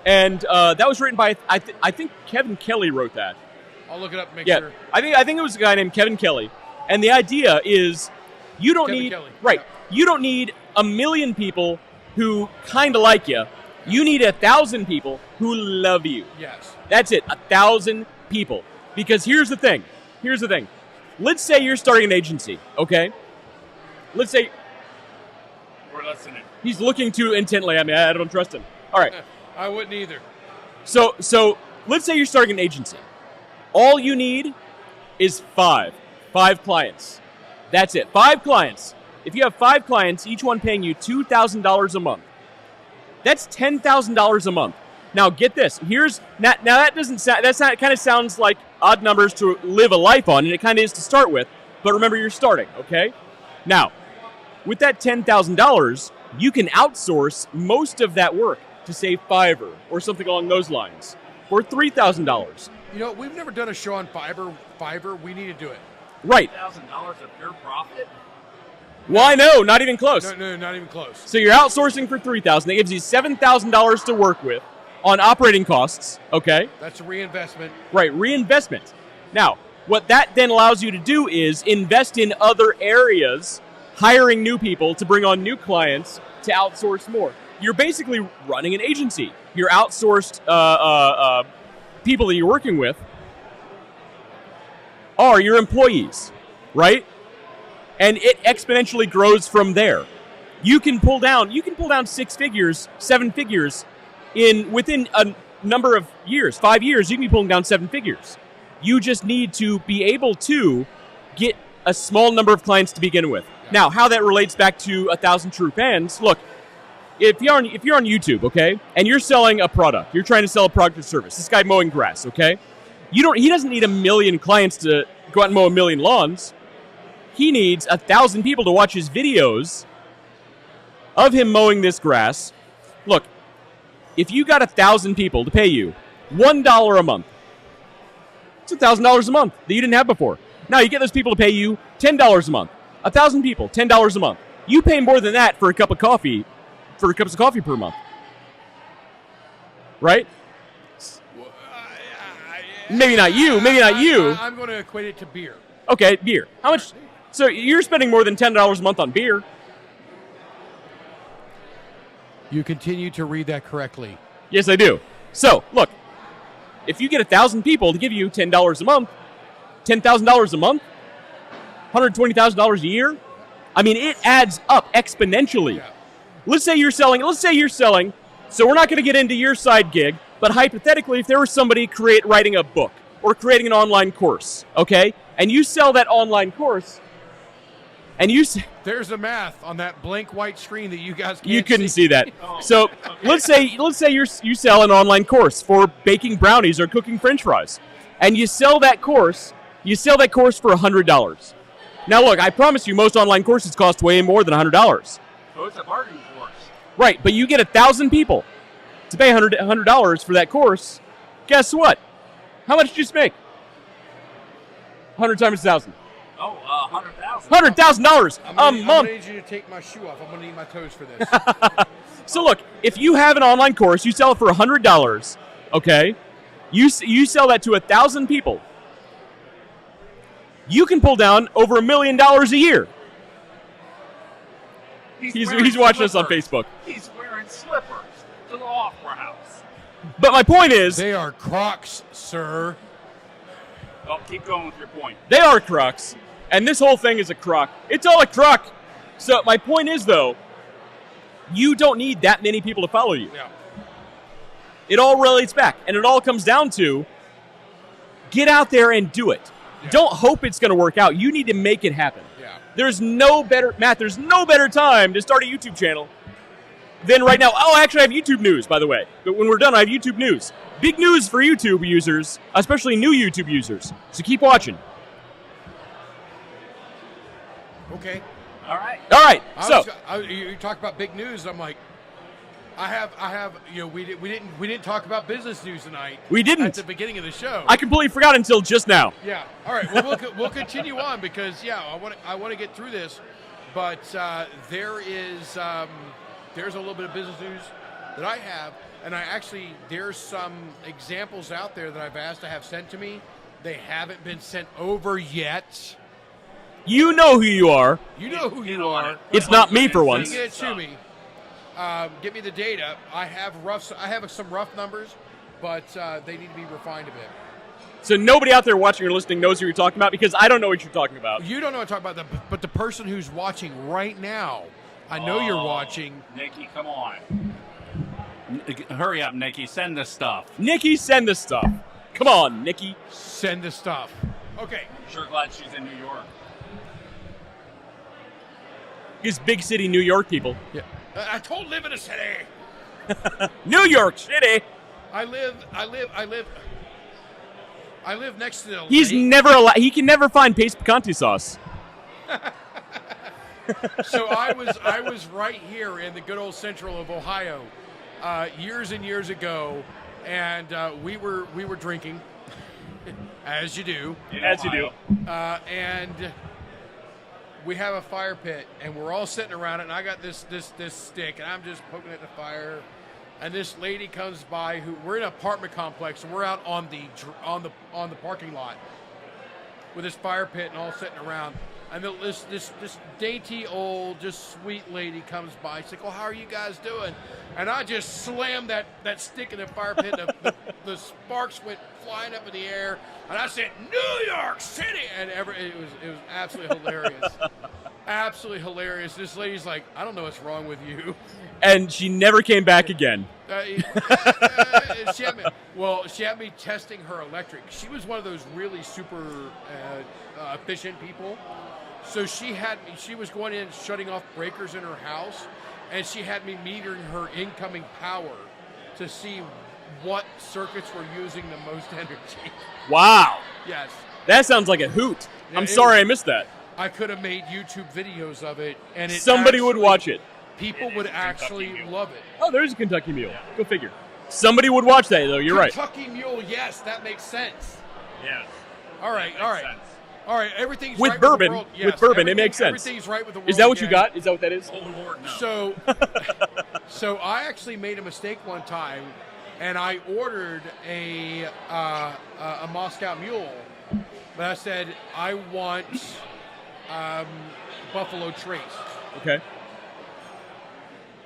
And that was written by I think Kevin Kelly wrote that. I'll look it up and make Yeah, sure. I think it was a guy named Kevin Kelly. And the idea is you don't Kevin need Kelly. right. Yep. You don't need 1,000,000 people who kind of like you. You need 1,000 people who love you. Yes. That's it. 1,000 people. Because here's the thing. Let's say you're starting an agency, okay? Let's say We're listening. he's looking too intently at me. I don't trust him. All right. I wouldn't either. So let's say you're starting an agency. All you need is five clients. That's it. 5 clients. If you have 5 clients, each one paying you $2,000 a month, that's $10,000 a month. Now get this. Now that doesn't sound. It kind of sounds like odd numbers to live a life on, and it kind of is to start with. But remember, you're starting. Okay. Now, With that $10,000, you can outsource most of that work to say Fiverr or something along those lines, or $3,000. You know, we've never done a show on Fiverr. We need to do it. Right. $1,000 of pure profit? Why no? Not even close. No, not even close. So you're outsourcing for $3,000. That gives you $7,000 to work with on operating costs. Okay. That's a reinvestment. Right, reinvestment. Now, what that then allows you to do is invest in other areas, hiring new people to bring on new clients to outsource more. You're basically running an agency. Your outsourced people that you're working with are your employees, right? And it exponentially grows from there. You can pull down 6 figures, 7 figures within a number of years. 5 years, you can be pulling down 7 figures. You just need to be able to get a small number of clients to begin with. Now, how that relates back to 1,000 True Fans, look, if you're on YouTube, okay, and you're selling a product, you're trying to sell a product or service, this guy mowing grass, okay, he doesn't need 1 million clients to go out and mow 1 million lawns. He needs 1,000 people to watch his videos of him mowing this grass. Look, if you got 1,000 people to pay you $1 a month, it's $1,000 a month that you didn't have before. Now you get those people to pay you $10 a month. 1,000 people, $10 a month. You pay more than that for a cup of coffee, for cups of coffee per month, right? Maybe not you. I'm going to equate it to beer. Okay, beer. How much? So you're spending more than $10 a month on beer. You continue to read that correctly. Yes, I do. So look, if you get 1,000 people to give you $10 a month, $10,000 a month, $120,000 a year, I mean, it adds up exponentially. Yeah. Let's say you're selling, so we're not going to get into your side gig, but hypothetically, if there was somebody writing a book or creating an online course, okay, and you sell that online course, and there's the math on that blank white screen that you guys can't you couldn't see. see that. So let's say you sell an online course for baking brownies or cooking French fries, and you sell that course for $100. Now look, I promise you, most online courses cost way more than $100. So it's a bargain course. Right, but you get 1,000 people to pay $100 for that course. Guess what? How much did you just make? 100 times 1,000. Oh, $100,000. $100,000 a I'm month. going to need you to take my shoe off. I'm going to need my toes for this. So look, if you have an online course, you sell it for $100, okay? You sell that to 1,000 people. You can pull down over $1 million a year. He's watching us on Facebook. He's wearing slippers to the Hofbräuhaus. But my point is, They are Crocs, sir. Oh, keep going with your point. they are Crocs, and this whole thing is a crock. It's all a crock. So my point is, though, you don't need that many people to follow you. Yeah. It all relates back, and it all comes down to get out there and do it. Yeah. Don't hope it's going to work out. You need to make it happen. Yeah. There's no better time to start a YouTube channel than right now. Oh, actually, I have YouTube news, by the way. But when we're done, I have YouTube news. Big news for YouTube users, especially new YouTube users. So keep watching. Okay. All right. All right. So You talk about big news. I'm like, I have. You know, we didn't talk about business news tonight. We didn't. At the beginning of the show. I completely forgot until just now. Yeah. All right. Well, we'll continue on because I want to get through this, but there's a little bit of business news that I have, and there's some examples out there that I've asked to have sent to me. They haven't been sent over yet. You know who you are. You know who you are. It's not me for once. Get it to me. Get me the data. I have some rough numbers, but they need to be refined a bit. So nobody out there watching or listening knows who you're talking about because I don't know what you're talking about. You don't know what I'm talking about, but the person who's watching right now, I know you're watching. Nikki, come on. Hurry up, Nikki. Send the stuff. Nikki, send the stuff. Come on, Nikki. Send the stuff. Okay. Sure glad she's in New York. These big city New York people. Yeah. I told live in a city. New York City. I live next to the He can never find Pace Picante sauce. So I was right here in the good old central of Ohio, years and years ago, and we were drinking, as you do, As you do. and we have a fire pit, and we're all sitting around it, and I got this stick, and I'm just poking at the fire, and this lady comes by. We're in an apartment complex, and we're out on the parking lot with this fire pit and all sitting around. And this dainty old, just sweet lady comes by. She's like, "Oh, how are you guys doing?" And I just slammed that stick in the fire pit. The sparks went flying up in the air, and I said, "New York City!" And it was absolutely hilarious. Absolutely hilarious. This lady's like, "I don't know what's wrong with you." And she never came back again. She had me testing her electric. She was one of those really super efficient people. So she was going in and shutting off breakers in her house, and she had me metering her incoming power to see what circuits were using the most energy. Wow. Yes. That sounds like a hoot. Yeah, I'm sorry I missed that. I could have made YouTube videos of it, and Somebody would watch it. People would actually love it. Oh, there's a Kentucky Mule. Go figure. Somebody would watch that, though. You're right. Kentucky Mule, yes, that makes sense. Yes. All right. All right, everything's With right bourbon, with the world. with Yes, bourbon, it makes sense. Everything's right with the world. Is that what you again. got? Is that what that is? Oh, Lord, no. So I actually made a mistake one time, and I ordered a Moscow Mule, but I said I want Buffalo Trace. Okay.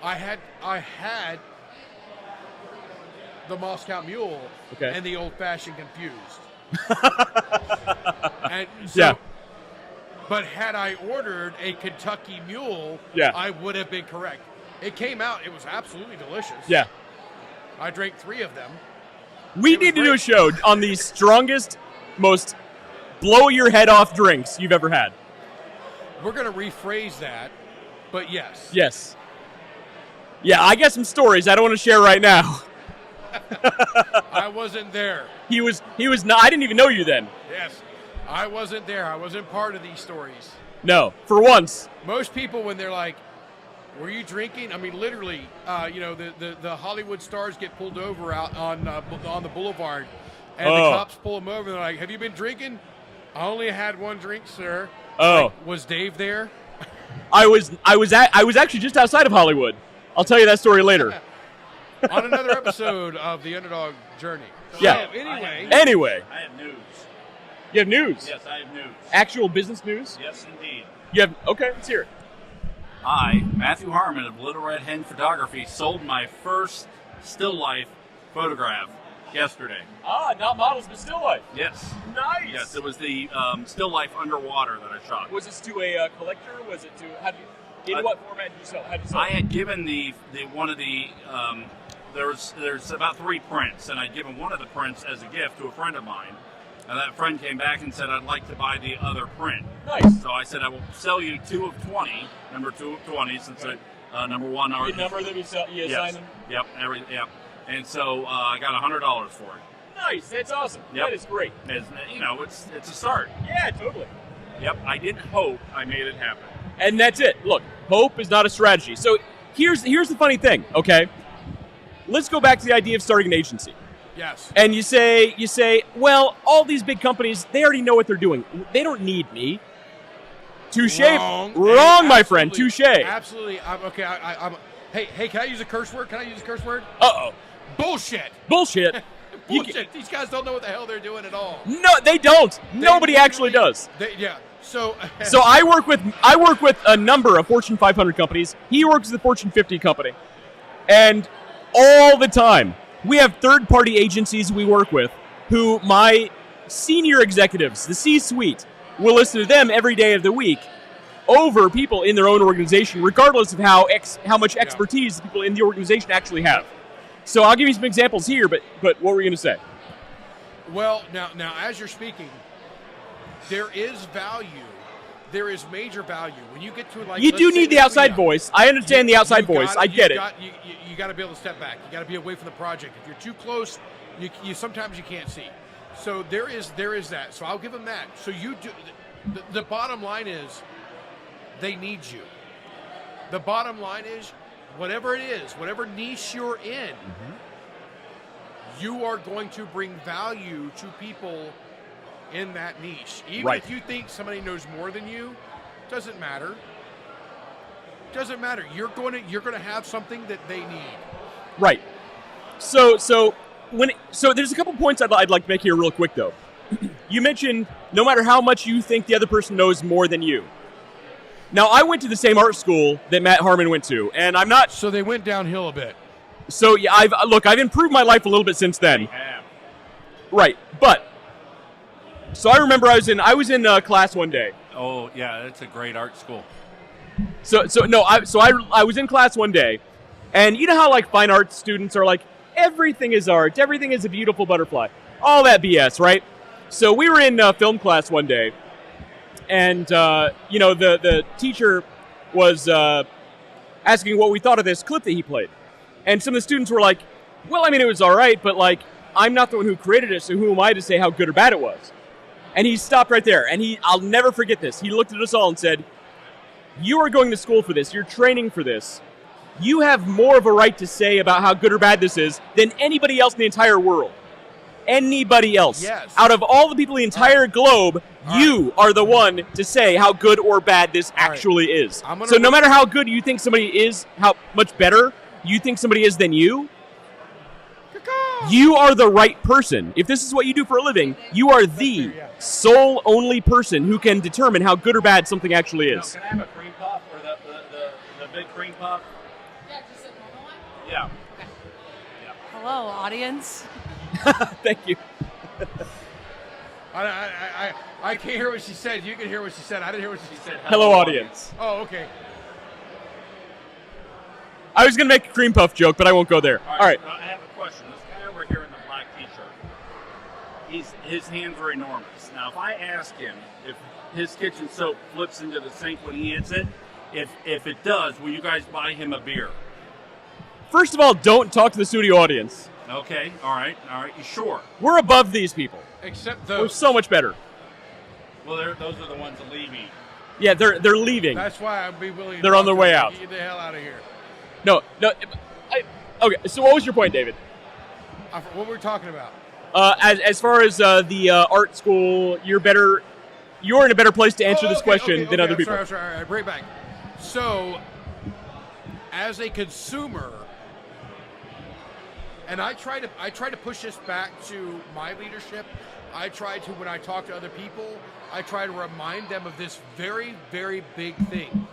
I had the Moscow Mule and the Old Fashioned Confused. And so, Yeah. But had I ordered a Kentucky Mule, I would have been correct. It came out. It was absolutely delicious. Yeah. I drank 3 of them. We need to do a show on the strongest, most blow your head off drinks you've ever had. We're going to rephrase that, but yes. Yes. Yeah, I got some stories I don't want to share right now. I wasn't there. He was not. I didn't even know you then. Yes. I wasn't there. I wasn't part of these stories. No, for once. Most people, when they're like, "Were you drinking?" I mean, literally, the Hollywood stars get pulled over out on the boulevard, and the cops pull them over. And they're like, "Have you been drinking?" "I only had 1 drink, sir." Oh, like, was Dave there? I was actually just outside of Hollywood. I'll tell you that story later. On another episode of the Underdog Journey. Yeah. So, anyway. I have news. You have news? Yes, I have news. Actual business news? Yes, indeed. You have. Okay, let's hear it. I, Matthew Harmon of Little Red Hen Photography, sold my first still life photograph yesterday. Ah, not models, but still life. Yes. Nice. Yes, it was the still life underwater that I shot. Was this to a collector? Was it to in what format did you sell? How did you sell? I had given the one of the there's about 3 prints, and I'd given one of the prints as a gift to a friend of mine. And that friend came back and said, "I'd like to buy the other print." Nice. So I said, "I will sell you 2 of 20, number 2 of 20, since number 1 are the number that you assign them. Yep. Yep. And so I got $100 for it. Nice. That's awesome. Yep. That is great. It's a start. Yeah, totally. Yep. I didn't hope. I made it happen. And that's it. Look, hope is not a strategy. So here's the funny thing. Okay, let's go back to the idea of starting an agency. Yes. And you say, well, all these big companies, they already know what they're doing. They don't need me. Touche. Wrong, my friend. Touche. Absolutely. Hey, can I use a curse word? Uh-oh. Bullshit. Bullshit. Bullshit. These guys don't know what the hell they're doing at all. No, they don't. Nobody actually does. So I work with a number of Fortune 500 companies. He works with a Fortune 50 company. And all the time, we have third-party agencies we work with who my senior executives, the C-suite, will listen to them every day of the week over people in their own organization, regardless of how much expertise the people in the organization actually have. So I'll give you some examples here, but what were you going to say? Well, now as you're speaking, there is value. There is major value when you get to You do need the outside voice. I understand the outside voice. I get it. You got to be able to step back. You got to be away from the project. If you're too close, you sometimes you can't see. So there is that. So I'll give them that. So you do. The bottom line is, they need you. The bottom line is, whatever it is, whatever niche you're in, you are going to bring value to people in that niche. Even Right. if you think somebody knows more than you, doesn't matter. Doesn't matter. You're going to have something that they need. Right. So there's a couple points I'd like to make here real quick, though. You mentioned no matter how much you think the other person knows more than you. Now, I went to the same art school that Matt Harmon went to, and I'm not. So they went downhill a bit. So yeah, I've improved my life a little bit since then. Yeah. Right, but so I remember I was in class one day. Oh, yeah, it's a great art school. I was in class one day, and you know how like fine arts students are like, everything is art, everything is a beautiful butterfly, all that BS, right? So we were in film class one day, and the teacher was asking what we thought of this clip that he played, and some of the students were like, well, I mean, it was all right, but like, I'm not the one who created it, so who am I to say how good or bad it was? And he stopped right there, and I'll never forget this. He looked at us all and said, you are going to school for this. You're training for this. You have more of a right to say about how good or bad this is than anybody else in the entire world. Anybody else. Yes. Out of all the people in the entire globe, you are the one to say how good or bad this actually is. So no matter how good you think somebody is, how much better you think somebody is than you, you are the right person. If this is what you do for a living, you are the sole only person who can determine how good or bad something actually is. Can I have a cream puff or the big cream puff? Yeah, just a normal one? Yeah. Hello, audience. Thank you. I can't hear what she said. You can hear what she said. I didn't hear what she said. Hello, audience. Oh, okay. I was going to make a cream puff joke, but I won't go there. All right. I have a question. This guy over here in the black t-shirt, his hands are enormous. Now, if I ask him if his kitchen soap flips into the sink when he hits it, if it does, will you guys buy him a beer? First of all, don't talk to the studio audience. Okay, all right, you sure? We're above these people. Except We're those. so much better. Well, those are the ones leaving. Yeah, they're leaving. That's why I'd be willing to They're on their way out. Get the hell out of here. No. Okay, so what was your point, David? What were we talking about? As far as the art school, you're in a better place to answer this question than other people. I'm sorry. All right, bring it back. So, as a consumer, and I try to push this back to my leadership. I try to, when I talk to other people, I try to remind them of this very, very big thing.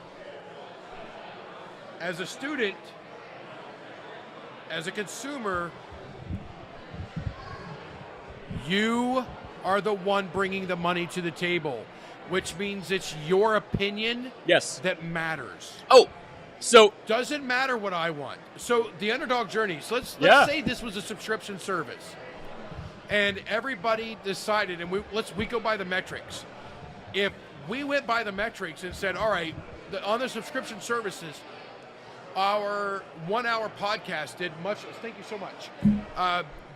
As a student, as a consumer, you are the one bringing the money to the table, which means it's your opinion that matters. Oh, so doesn't matter what I want. So the Underdog Journey. So let's say this was a subscription service, and everybody decided, and we go by the metrics. If we went by the metrics and said, all right, on the subscription services, our 1 hour podcast did much. Thank you so much.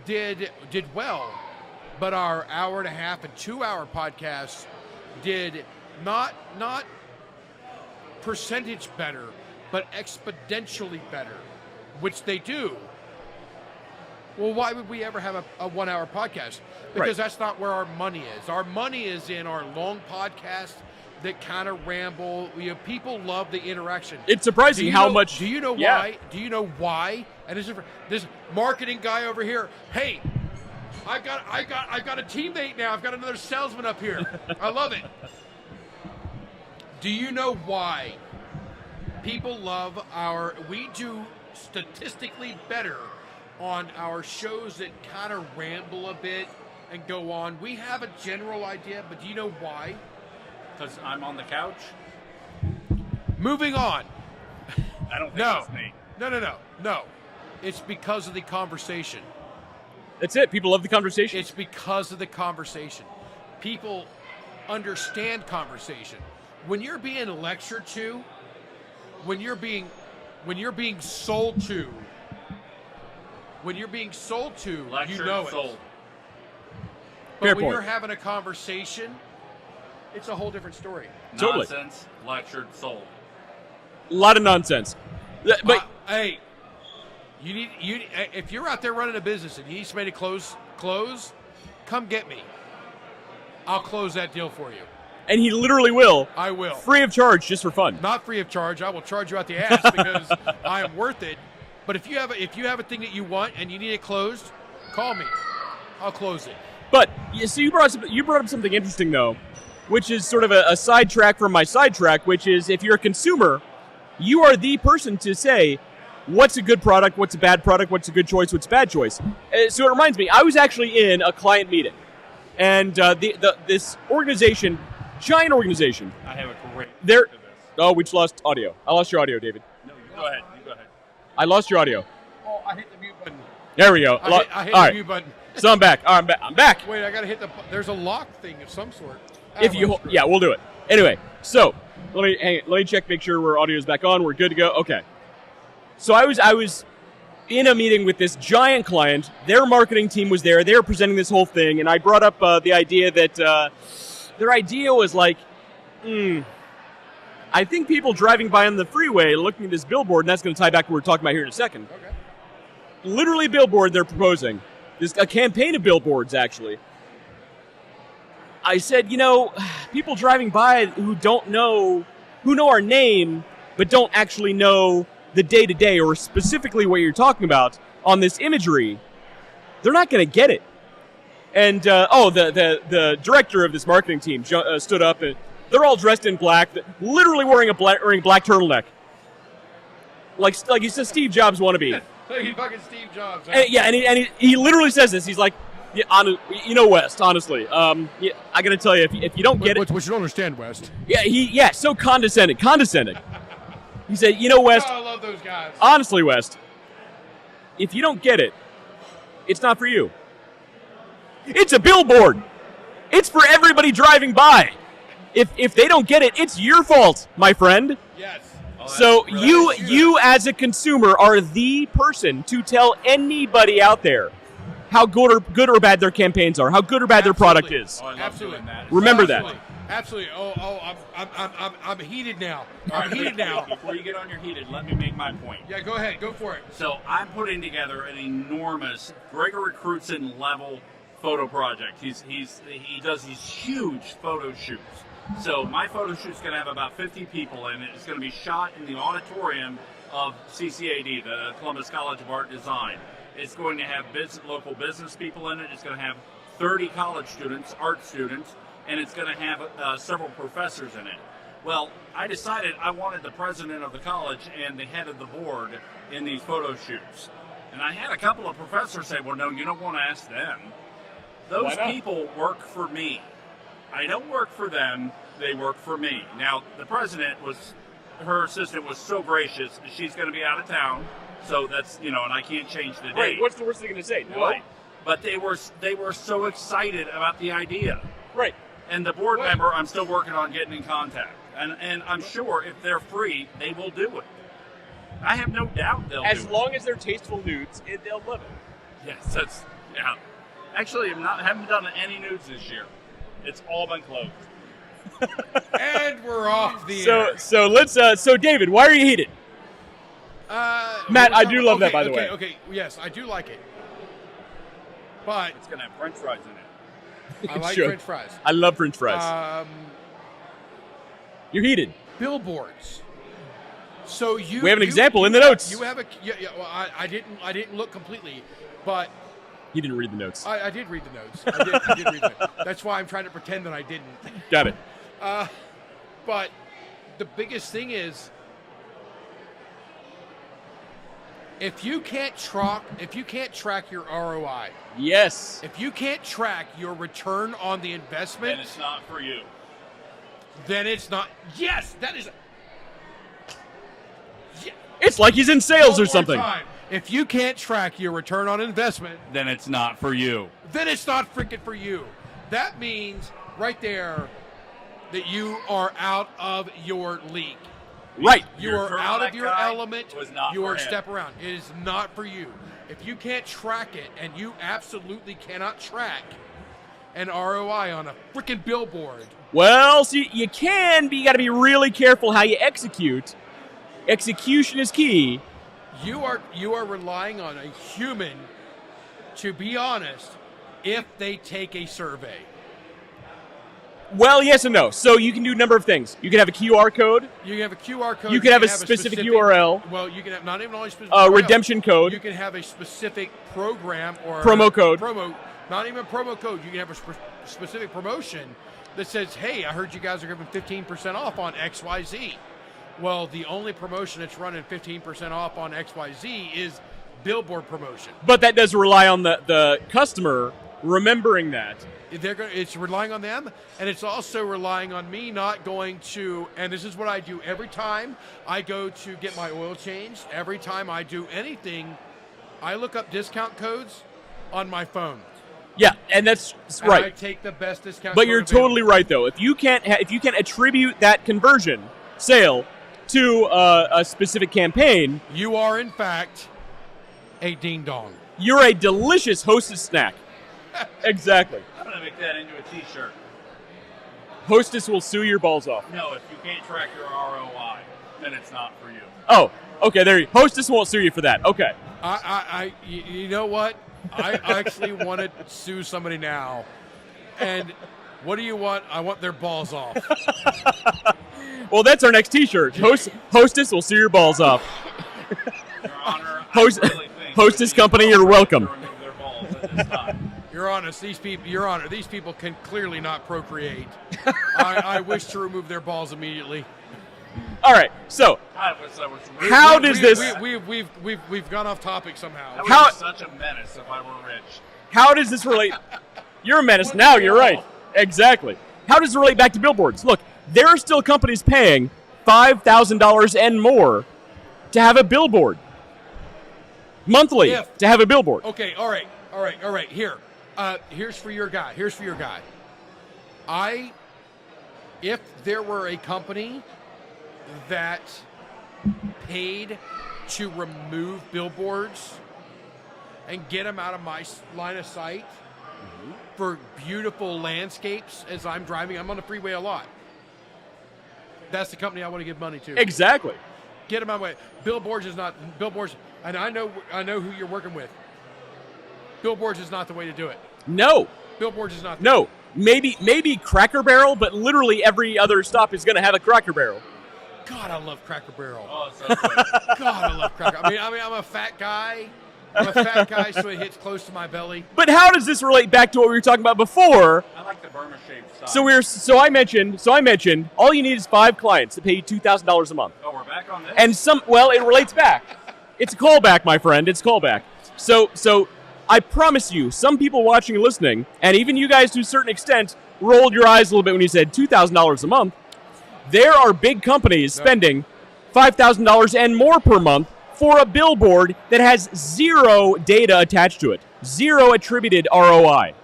Did well, but our hour and a half and 2 hour podcasts did not percentage better, but exponentially better, which they do. Well, why would we ever have a 1 hour podcast? Because that's not where our money is. Our money is in our long podcasts that kind of ramble. People love the interaction. It's surprising how much. Do you know why? Do you know why? And this marketing guy over here. Hey, I got a teammate now. I've got another salesman up here. I love it. Do you know why people love we do statistically better on our shows that kind of ramble a bit and go on? We have a general idea, but do you know why? Because I'm on the couch? Moving on. I don't think that's me. No. It's because of the conversation. That's it. People love the conversation. It's because of the conversation. People understand conversation. When you're being lectured to, when you're being sold to, lectured, you know it. Sold. But Fair when point. you're having a conversation, it's a whole different story. Totally. Nonsense, lectured, sold. A lot of nonsense. But hey, if you're out there running a business and you need somebody to close, come get me. I'll close that deal for you. And he literally will. I will. Free of charge, just for fun. Not free of charge. I will charge you out the ass because I am worth it. But if you have a thing that you want and you need it closed, call me. I'll close it. But so you brought up something interesting though, which is sort of a sidetrack from my sidetrack, which is if you're a consumer, you are the person to say what's a good product, what's a bad product, what's a good choice, what's a bad choice. So it reminds me, I was actually in a client meeting, and this organization. Giant organization. I have a great. Oh, we just lost audio. I lost your audio, David. No, you go ahead. You go ahead. I lost your audio. Oh, I hit the mute button. There we go. I hit All the right. mute button. So I'm back. All right, I'm back. Wait, I gotta hit there's a lock thing of some sort. Yeah, we'll do it. Anyway, so let me check, make sure our audio's back on. We're good to go. Okay. So I was in a meeting with this giant client. Their marketing team was there. They were presenting this whole thing, and I brought up the idea that their idea was like, I think people driving by on the freeway looking at this billboard, and that's going to tie back to what we're talking about here in a second. Okay. Literally billboard they're proposing. There's a campaign of billboards, actually. I said, people driving by who know our name, but don't actually know the day-to-day or specifically what you're talking about on this imagery, they're not going to get it. And, the director of this marketing team stood up, and they're all dressed in black, literally wearing black turtleneck. Like he says Steve Jobs wannabe. Like fucking Steve Jobs. Huh? And he literally says this. He's like, West, honestly. I got to tell you, if you don't get it. What you don't understand, West. Yeah, so condescending. He said, West. Oh, I love those guys. Honestly, West, if you don't get it, it's not for you. It's a billboard. It's for everybody driving by. If they don't get it, it's your fault, my friend. Yes. So you as a consumer are the person to tell anybody out there how good or bad their campaigns are, how good or bad their product is. Oh, I love Absolutely. doing that. Remember that. Absolutely. I'm heated now. All I'm right, heated now. Before you get on your heated, let me make my point. Yeah, go ahead. Go for it. So I'm putting together an enormous Gregory Crutzen level photo project. He does these huge photo shoots. So my photo shoot's going to have about 50 people in it. It's going to be shot in the auditorium of CCAD, the Columbus College of Art and Design. It's going to have local business people in it. It's going to have 30 college students, art students, and it's going to have several professors in it. Well, I decided I wanted the president of the college and the head of the board in these photo shoots. And I had a couple of professors say, well, no, you don't want to ask them. Those people work for me. I don't work for them, they work for me. Now, the president her assistant was so gracious, she's going to be out of town, so that's, and I can't change the date. Right, what's the worst thing to say? No. Right. But they were so excited about the idea. Right. And the board member, I'm still working on getting in contact. And I'm sure if they're free, they will do it. I have no doubt they'll do it. As long as they're tasteful nudes, they'll love it. Yes, yeah. Actually, I haven't done any nudes this year. It's all been closed. And we're off the air. So David, why are you heated? Matt, I do love that, by the way. Okay, yes, I do like it. But It's going to have French fries in it. I like Sure. French fries. I love French fries. You're heated. Billboards. So We have an example in the notes. You have well, I didn't look completely, but You didn't read the notes. I did read the notes. I did read them. That's why I'm trying to pretend that I didn't. Got it. But the biggest thing is, if you can't track your ROI, Yes. if you can't track your return on the investment, And it's not for you. then it's not. Yes, that is. It's like he's in sales One or more something. time. If you can't track your return on investment, Then it's not for you. then it's not freaking for you. That means right there that you are out of your league. Right. You Your are out of turtleneck your guy element. was not You for are him. step around. It is not for you. If you can't track it, and you absolutely cannot track an ROI on a freaking billboard. Well, see, you can, but you got to be really careful how you execute. Execution is key. You are relying on a human to be honest if they take a survey. Well, yes and no. So you can do a number of things. You can have a QR code. You can have a QR code. You can have a specific URL. Well, you can have not even only specific A URL. redemption code. You can have a specific program or Promo code. Not even a promo code. You can have a specific promotion that says, "Hey, I heard you guys are giving 15% off on XYZ." Well, the only promotion that's running 15% off on XYZ is billboard promotion. But that does rely on the customer remembering that. It's relying on them, and it's also relying on me not going to, and this is what I do every time I go to get my oil changed, every time I do anything, I look up discount codes on my phone. Yeah, and that's and right. I take the best discount But code you're available. totally right, though. If you can't attribute that conversion sale to a specific campaign, You are, in fact, a ding-dong. you're a delicious Hostess snack. Exactly. I'm going to make that into a T-shirt. Hostess will sue your balls off. No, if you can't track your ROI, then it's not for you. Oh, okay. There. Hostess won't sue you for that. Okay. You know what? I actually want to sue somebody now. And what do you want? I want their balls off. Well, that's our next T-shirt. Hostess will sue your balls off. Your Honor, Host- I really think Hostess we Company, need you're to welcome. remove their balls at this time. Your Honor, these people can clearly not procreate. I wish to remove their balls immediately. All right. So, I was really, how does this? We've gone off topic somehow. I would How- be such a menace if I were rich. How does this relate? You're a menace now. You're right. Exactly. How does it relate back to billboards? Look, there are still companies paying $5,000 and more to have a billboard monthly. To have a billboard. Okay, all right. Here's for your guy. If there were a company that paid to remove billboards and get them out of my line of sight for beautiful landscapes as I'm driving, I'm on the freeway a lot. That's the company I want to give money to. Exactly. Get them out of my way. Billboards, and I know who you're working with. Billboards is not the way to do it. No. Billboards is not. No. Maybe Cracker Barrel, but literally every other stop is going to have a Cracker Barrel. God, I love Cracker Barrel. Oh, so good. God, I love Cracker. I mean, I'm a fat guy. So it hits close to my belly. But how does this relate back to what we were talking about before? I like the Burma-shaped style. So I mentioned all you need is 5 clients to pay you $2,000 a month. Oh, we're back on this? And it relates back. It's a callback, my friend. It's a callback. So I promise you, some people watching and listening, and even you guys to a certain extent, rolled your eyes a little bit when you said $2,000 a month. There are big companies spending $5,000 and more per month for a billboard that has 0 data attached to it. 0 attributed ROI.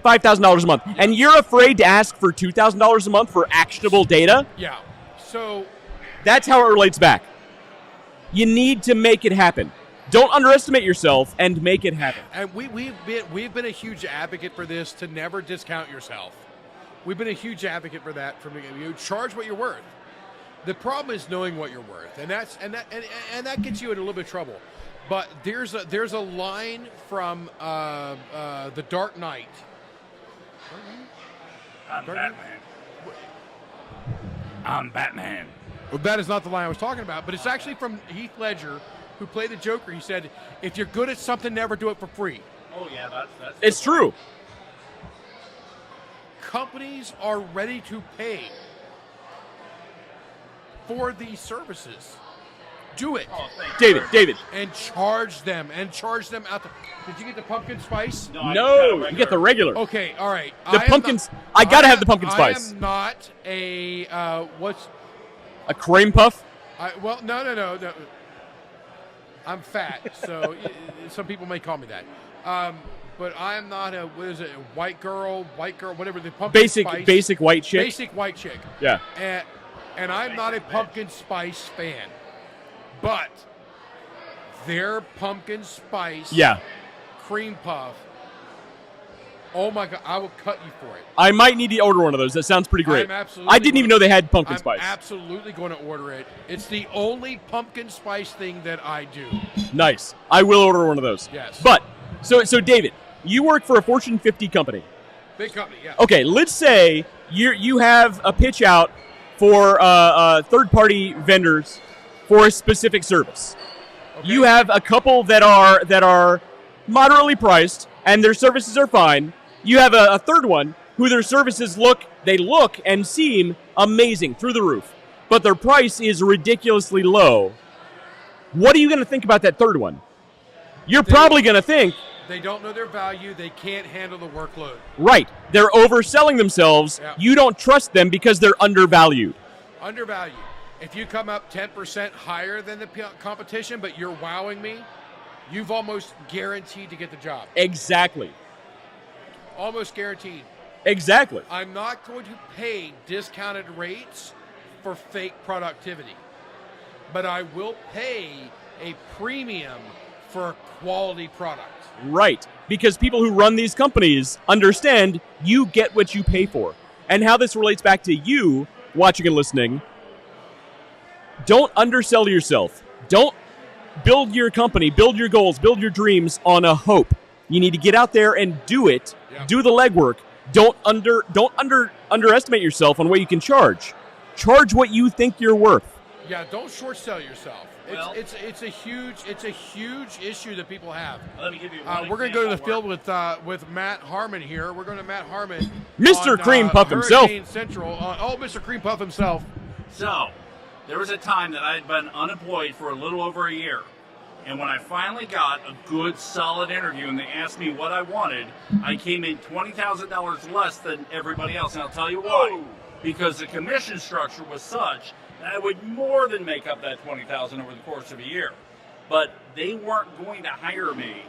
$5,000 a month. And you're afraid to ask for $2,000 a month for actionable data? Yeah. So That's how it relates back. You need to make it happen. Don't underestimate yourself and make it happen. And we've been a huge advocate for this, to never discount yourself. We've been a huge advocate for that from the beginning. You charge what you're worth. The problem is knowing what you're worth, and that gets you in a little bit of trouble. But there's a line from The Dark Knight. I'm Batman. Well, that is not the line I was talking about, but it's actually from Heath Ledger, who played the Joker. He said, "If you're good at something, never do it for free." Oh, yeah, that's It's true. Companies are ready to pay for these services. Do it. Oh, thank you. David. And charge them out. Did you get the pumpkin spice? No, you get the regular. Okay, all right. The pumpkins. I gotta have the pumpkin spice. I am not a what's A cream puff? no. I'm fat, so some people may call me that. But I am not a white girl, whatever the pumpkin spice. Basic white chick. Basic white chick. Yeah. And I'm not a pumpkin spice fan. But their pumpkin spice cream puff Oh my God, I will cut you for it. I might need to order one of those. That sounds pretty great. I'm absolutely I didn't even know they had pumpkin I'm spice. absolutely going to order it. It's the only pumpkin spice thing that I do. Nice. I will order one of those. Yes. But, so David, you work for a Fortune 50 company. Big company, yeah. Okay, let's say you have a pitch out for third-party vendors for a specific service. Okay. You have a couple that are moderately priced, and their services are fine. You have a third one who their services look and seem amazing through the roof, but their price is ridiculously low. What are you going to think about that third one? You're probably going to think, They don't know their value. They can't handle the workload. right, they're overselling themselves. Yeah. You don't trust them because they're undervalued. Undervalued. If you come up 10% higher than the competition, but you're wowing me, you've almost guaranteed to get the job. Exactly. Almost guaranteed. Exactly. I'm not going to pay discounted rates for fake productivity, but I will pay a premium for a quality product. Right. Because people who run these companies understand you get what you pay for. And how this relates back to you watching and listening, don't undersell yourself. Don't build your company, build your goals, build your dreams on a hope. You need to get out there and do it. Yeah. Do the legwork. Don't underestimate yourself on what you can charge. Charge what you think you're worth. Yeah, don't short sell yourself. Well- It's a huge issue that people have. Let me give you one We're going to go to the example field with Matt Harmon here. We're going to Matt Harmon, Mr. on, Cream Puff himself. Hurricane Central. Mr. Cream Puff himself. So, there was a time that I had been unemployed for a little over a year. And when I finally got a good, solid interview and they asked me what I wanted, I came in $20,000 less than everybody else. And I'll tell you why. Because the commission structure was such that I would more than make up that $20,000 over the course of a year. But they weren't going to hire me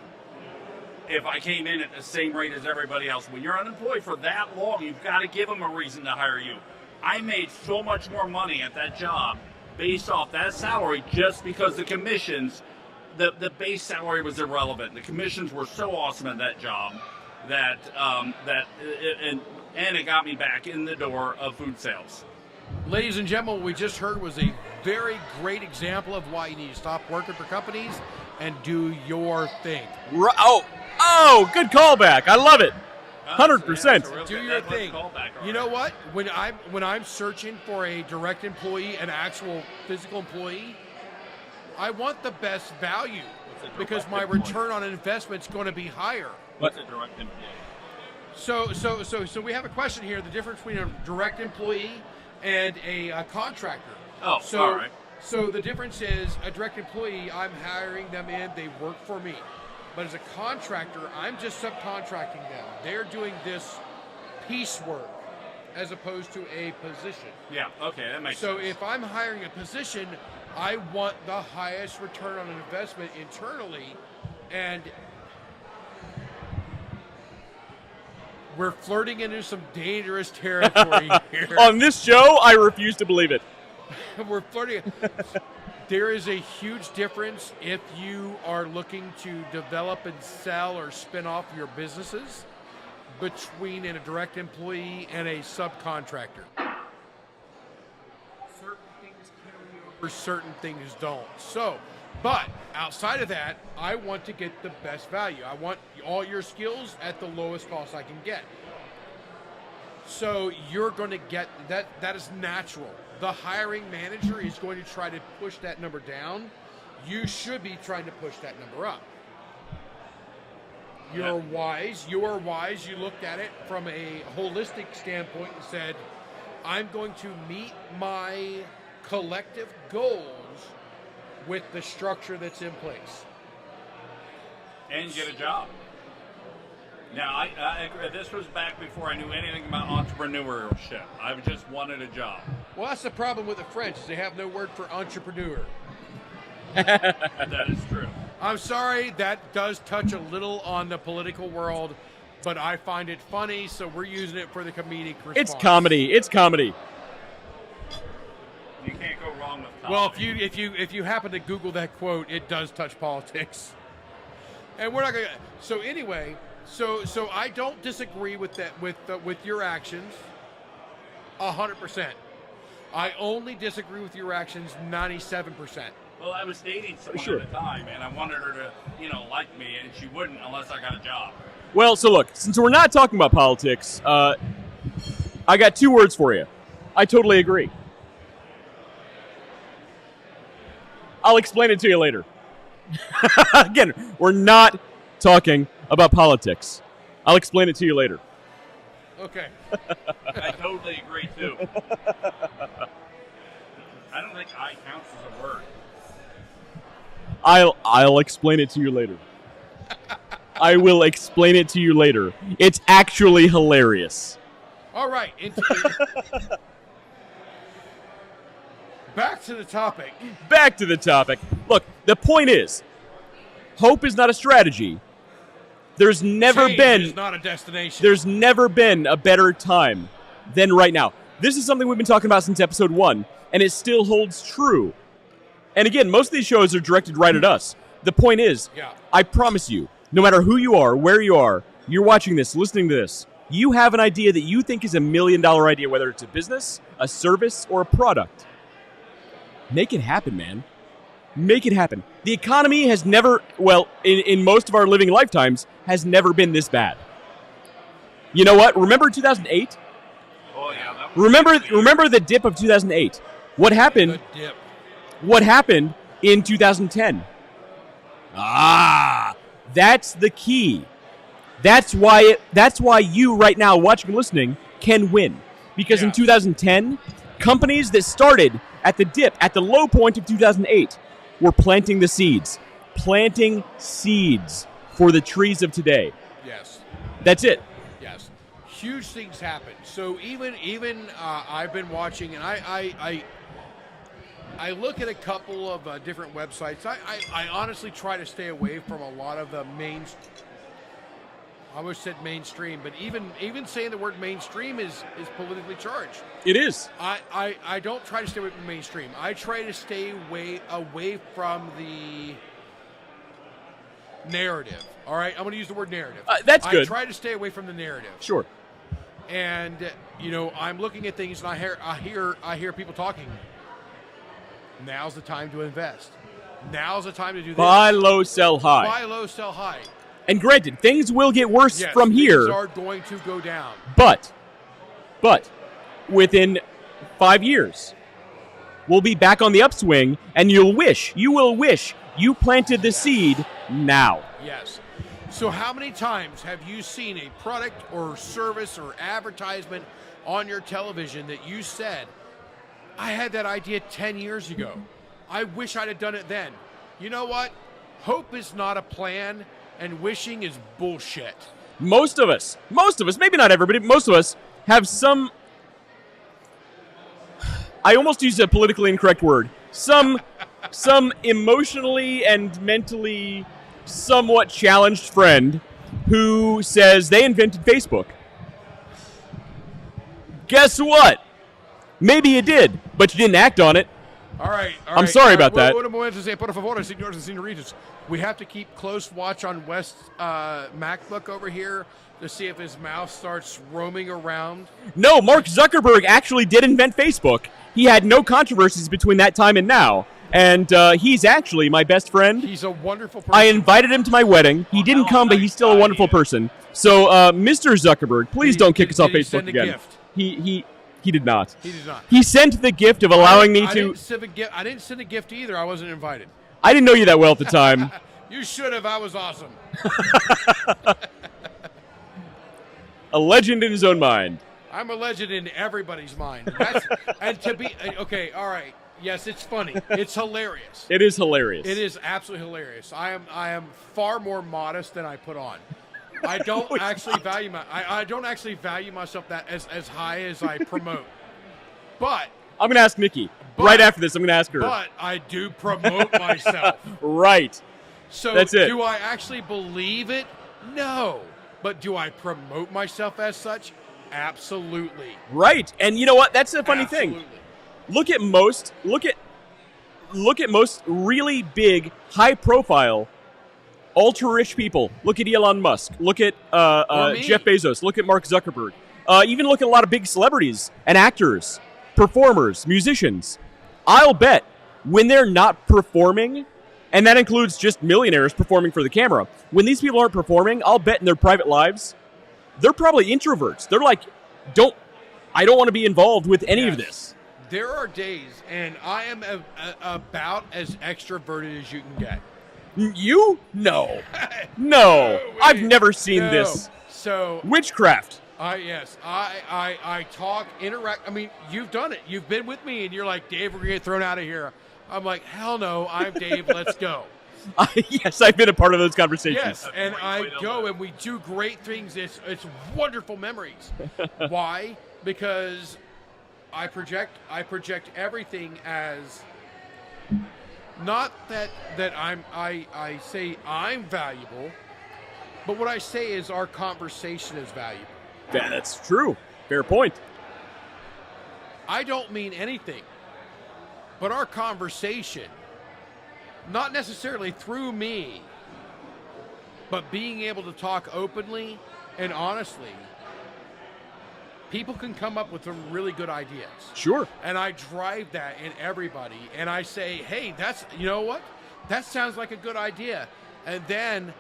if I came in at the same rate as everybody else. When you're unemployed for that long, you've got to give them a reason to hire you. I made so much more money at that job based off that salary just because the commissions, the base salary was irrelevant. The commissions were so awesome at that job that it got me back in the door of food sales. Ladies and gentlemen, what we just heard was a very great example of why you need to stop working for companies and do your thing. Oh, good callback. I love it. 100%. Do your thing. You know what? When I'm searching for a direct employee, an actual physical employee, I want the best value because my return on investment is going to be higher. What's a direct employee? So we have a question here: the difference between a direct employee and a contractor. Oh, all right. So the difference is a direct employee, I'm hiring them in, they work for me. But as a contractor, I'm just subcontracting them. They're doing this piecework as opposed to a position. Yeah, okay, that makes So sense. if I'm hiring a position, I want the highest return on investment internally, and we're flirting into some dangerous territory here. On this show, I refuse to believe it. We're flirting. There is a huge difference if you are looking to develop and sell or spin off your businesses between a direct employee and a subcontractor. Certain things carry over, certain things don't. So, but outside of that, I want to get the best value. I want all your skills at the lowest cost I can get. So you're going to get that. That is natural. The hiring manager is going to try to push that number down. You should be trying to push that number up. You're wise. You are wise. You looked at it from a holistic standpoint and said, I'm going to meet my collective goals with the structure that's in place. And get a job. Now, I this was back before I knew anything about entrepreneurship. I just wanted a job. Well, that's the problem with the French, is they have no word for entrepreneur. That is true. I'm sorry, that does touch a little on the political world, but I find it funny, so we're using it for the comedic response. It's comedy. It's comedy. You can't go wrong with comedy. Well, if you happen to Google that quote, it does touch politics. And we're not going to. So anyway, So I don't disagree with that with your actions 100%. I only disagree with your actions 97%. Well, I was dating someone at the time, and I wanted her to, like me, and she wouldn't unless I got a job. Well, so look, since we're not talking about politics, I got 2 words for you. I totally agree. I'll explain it to you later. Again, we're not talking about politics. I'll explain it to you later. Okay. I totally agree, too. I don't think I counts as a word. I'll explain it to you later. I will explain it to you later. It's actually hilarious. All right. Back to the topic. Back to the topic. Look, the point is, hope is not a strategy. There's never Change been is not a destination. There's never been a better time than right now. This is something we've been talking about since episode 1, and it still holds true. And again, most of these shows are directed right at us. The point is, I promise you, no matter who you are, where you are, you're watching this, listening to this, you have an idea that you think is $1 million idea, whether it's a business, a service, or a product. Make it happen, man. Make it happen. The economy has never, in most of our living lifetimes, has never been this bad. You know what? Remember 2008? Oh, yeah. Remember the dip of 2008. What happened? The dip. What happened in 2010? That's the key. That's why you right now watching and listening can win. Because in 2010, companies that started at the dip, at the low point of 2008, were planting the seeds. Planting seeds for the trees of today. Yes. That's it. Yes. Huge things happen. So even I've been watching, and I look at a couple of different websites. I honestly try to stay away from a lot of the I almost said mainstream, but even saying the word mainstream is politically charged. It is. I don't try to stay away from mainstream. I try to stay away from the narrative. All right, I'm going to use the word narrative. That's good. I try to stay away from the narrative. Sure. And I'm looking at things, and I hear people talking. Now's the time to invest. Now's the time to do this. Buy low, sell high. Buy low, sell high. And granted, things will get worse from things here. Are going to go down. But within 5 years, we'll be back on the upswing, and you will wish you planted the seed now. Yes. So how many times have you seen a product or service or advertisement on your television that you said, I had that idea 10 years ago. I wish I'd have done it then. You know what? Hope is not a plan, and wishing is bullshit. Most of us, maybe not everybody, most of us have some, I almost used a politically incorrect word, some emotionally and mentally somewhat challenged friend who says they invented Facebook. Guess what? Maybe you did, but you didn't act on it. All right. I'm sorry about that. We have to keep close watch on West's MacBook over here to see if his mouse starts roaming around. No, Mark Zuckerberg actually did invent Facebook. He had no controversies between that time and now. And he's actually my best friend. He's a wonderful person. I invited him to my wedding. He didn't come, but he's still a wonderful person. So, Mr. Zuckerberg, please don't kick us off Facebook again. Gift? He did not. He did not. He sent the gift of allowing me to... I didn't send a gift either. I wasn't invited. I didn't know you that well at the time. You should have. I was awesome. A legend in his own mind. I'm a legend in everybody's mind. And to be... Okay, all right. Yes, it's funny. It's hilarious. It is hilarious. It is absolutely hilarious. I am far more modest than I put on. I don't actually value I don't actually value myself that as high as I promote. But I'm going to ask Nikki. Right after this, I'm going to ask her. But I do promote myself. Right. So that's it. Do I actually believe it? No. But do I promote myself as such? Absolutely. Right. And you know what? That's the funny thing. Look at most really big, high profile ultra-rich people. Look at Elon Musk. Look at Jeff Bezos. Look at Mark Zuckerberg. Even look at a lot of big celebrities and actors, performers, musicians. I'll bet when they're not performing, and that includes just millionaires performing for the camera, when these people aren't performing, I'll bet in their private lives, they're probably introverts. They're like, I don't want to be involved with any of this. There are days, and I am about as extroverted as you can get. You? No. No. I've never seen this. So witchcraft. Yes. I talk, interact. I mean, you've done it. You've been with me, and you're like, Dave, we're going to get thrown out of here. I'm like, hell no, I'm Dave. Let's go. Yes, I've been a part of those conversations. Yes, and I go, and we do great things. It's wonderful memories. Why? Because I project everything as not that I say I'm valuable, but what I say is our conversation is valuable. Yeah, that's true. Fair point. I don't mean anything, but our conversation, not necessarily through me, but being able to talk openly and honestly, people can come up with some really good ideas. Sure. And I drive that in everybody. And I say, hey, you know what? That sounds like a good idea. And then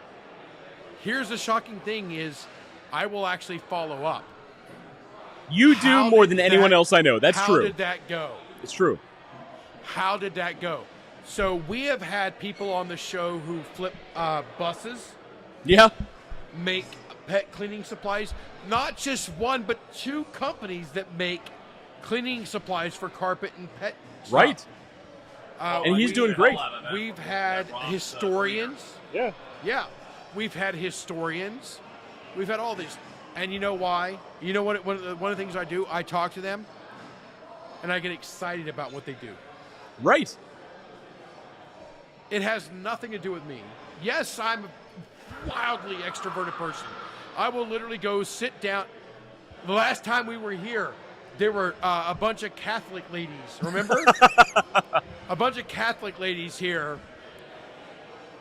here's the shocking thing is I will actually follow up. You do more than anyone else I know. That's true. How did that go? It's true. How did that go? So we have had people on the show who flip buses. Yeah. Make pet cleaning supplies. Not just one, but two companies that make cleaning supplies for carpet and pet stuff. Right. And he's doing great. We've had historians. Yeah. Yeah. We've had historians. We've had all these. And you know why? You know what? One of the things I do, I talk to them, and I get excited about what they do. Right. It has nothing to do with me. Yes, I'm a wildly extroverted person. I will literally go sit down. The last time we were here, there were a bunch of Catholic ladies. Remember? A bunch of Catholic ladies here.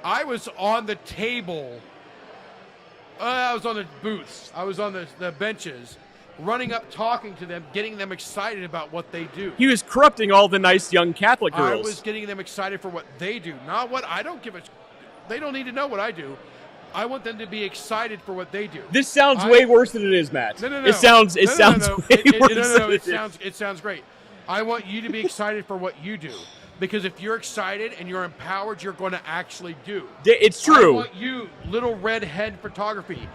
I was on the table. I was on the booths. I was on the benches, running up, talking to them, getting them excited about what they do. He was corrupting all the nice young Catholic girls. I was getting them excited for what they do, not what I don't give a. They don't need to know what I do. I want them to be excited for what they do. This sounds way worse than it is, Matt. No. It sounds way worse than it is. It sounds great. I want you to be excited for what you do. Because if you're excited and you're empowered, you're going to actually do. It's true. I want you, little redhead photography.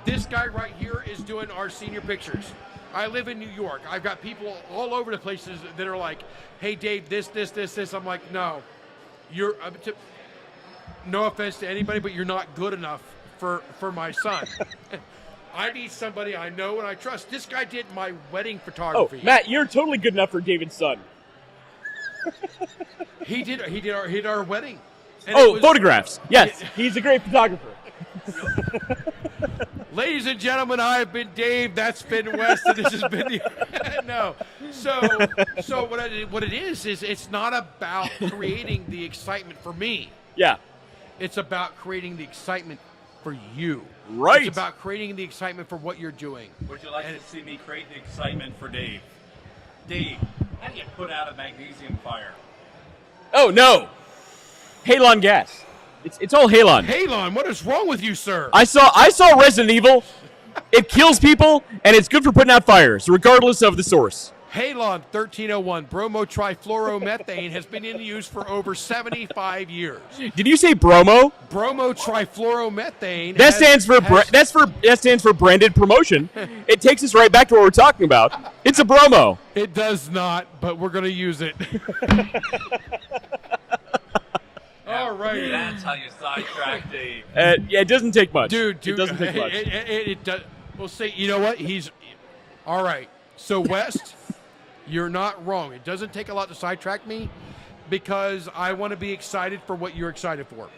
This guy right here is doing our senior pictures. I live in New York. I've got people all over the places that are like, hey, Dave, this. I'm like, no. No offense to anybody, but you're not good enough for my son. I need somebody I know and I trust. This guy did my wedding photography. Oh, Matt, you're totally good enough for David's son. He did our wedding. And photographs. Yes, he's a great photographer. Ladies and gentlemen, I have been Dave. That's been Wes, and this has been no. So what it is it's not about creating the excitement for me. Yeah. It's about creating the excitement for you. Right. It's about creating the excitement for what you're doing. Would you like to see me create the excitement for Dave? Dave, how do you put out a magnesium fire? Oh, no. Halon gas. It's all halon. Halon, what is wrong with you, sir? I saw Resident Evil. It kills people, and it's good for putting out fires, regardless of the source. Halon 1301 bromotrifluoromethane has been in use for over 75 years. Did you say bromo? Bromotrifluoromethane. That stands for branded promotion. It takes us right back to what we're talking about. It's a bromo. It does not, but we're going to use it. All right. That's how you sidetrack Dave. Yeah, it doesn't take much. Dude, it doesn't take much. It does. We'll say, you know what? All right. So, West, you're not wrong. It doesn't take a lot to sidetrack me because I want to be excited for what you're excited for.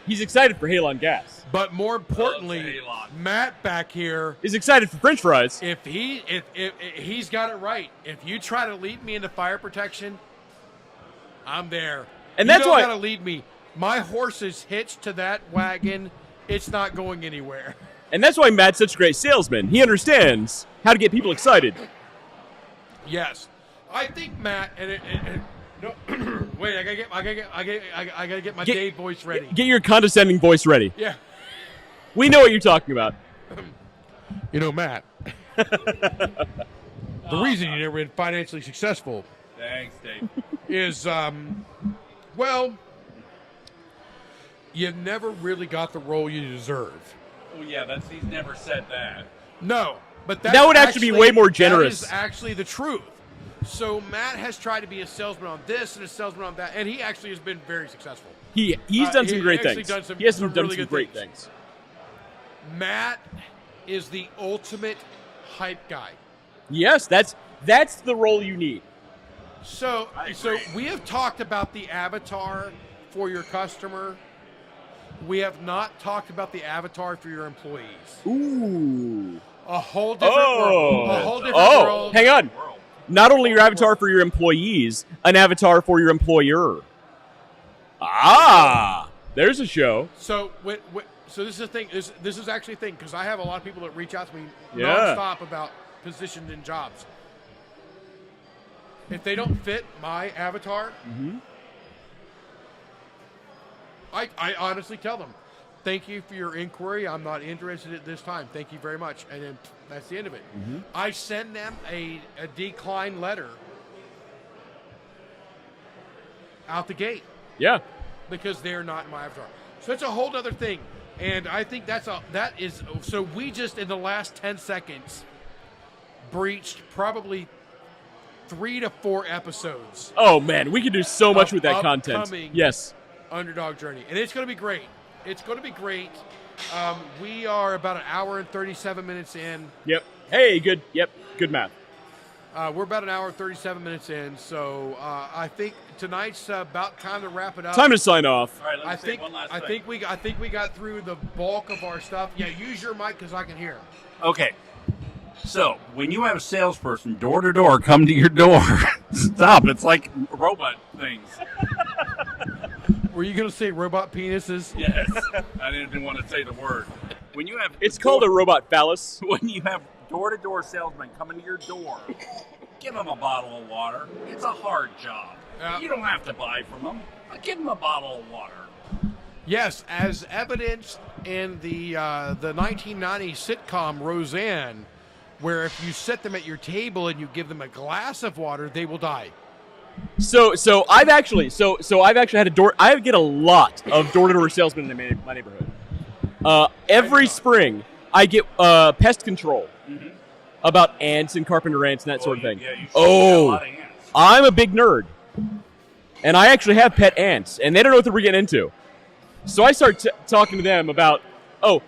He's excited for Halon gas. But more importantly, Matt back here is excited for French fries. If he's got it right. If you try to lead me into fire protection, I'm there. And that's why you got to lead me. My horse is hitched to that wagon. It's not going anywhere. And that's why Matt's such a great salesman. He understands how to get people excited. Yes, I think Matt no, wait. I gotta get my Dave voice ready. Get your condescending voice ready. Yeah. We know what you're talking about. You know, Matt. The reason you never been financially successful. Thanks, Dave. Is well, you never really got the role you deserve. Oh yeah, he's never said that. No, but that would actually be way more generous. That is actually the truth. So Matt has tried to be a salesman on this and a salesman on that, and he actually has been very successful. He's done some great things. He has done really some great things. Matt is the ultimate hype guy. Yes, that's the role you need. So we have talked about the avatar for your customer. We have not talked about the avatar for your employees. Ooh. A whole different world. A whole different world. Hang on. Not only your avatar for your employees, an avatar for your employer. Ah, there's a show. So so this is the thing. This is actually a thing because I have a lot of people that reach out to me nonstop about positions and jobs. If they don't fit my avatar, I honestly tell them, thank you for your inquiry. I'm not interested at this time. Thank you very much. And then that's the end of it. I send them a decline letter out the gate. Yeah. Because they're not in my avatar. So it's a whole other thing. And I think so we just in the last 10 seconds breached probably 3 to 4 episodes. Oh man, we can do so much with that content. Yes. Underdog journey. And it's going to be great. It's going to be great. We are about an hour and 37 minutes in. Yep. Hey, good. Yep. Good math. We're about an hour and 37 minutes in. So I think tonight's about time to wrap it up. Time to sign off. All right, let me say one last thing. I think we got through the bulk of our stuff. Yeah, use your mic because I can hear. Okay. So, when you have a salesperson door to door come to your door, stop. It's like robot things. Were you going to say robot penises? Yes. I didn't want to say the word. When you have It's called a robot phallus. When you have door to door salesmen coming to your door, give them a bottle of water. It's a hard job. Yeah. You don't have to buy from them. Give them a bottle of water. Yes, as evidenced in the 1990 sitcom Roseanne, where if you set them at your table and you give them a glass of water, they will die. So I've actually had I get a lot of door-to-door salesmen in my neighborhood. Every spring, I get pest control about ants and carpenter ants and that sort of thing. Yeah, you should get a lot of ants. I'm a big nerd, and I actually have pet ants, and they don't know what we're getting into. So I start talking to them about,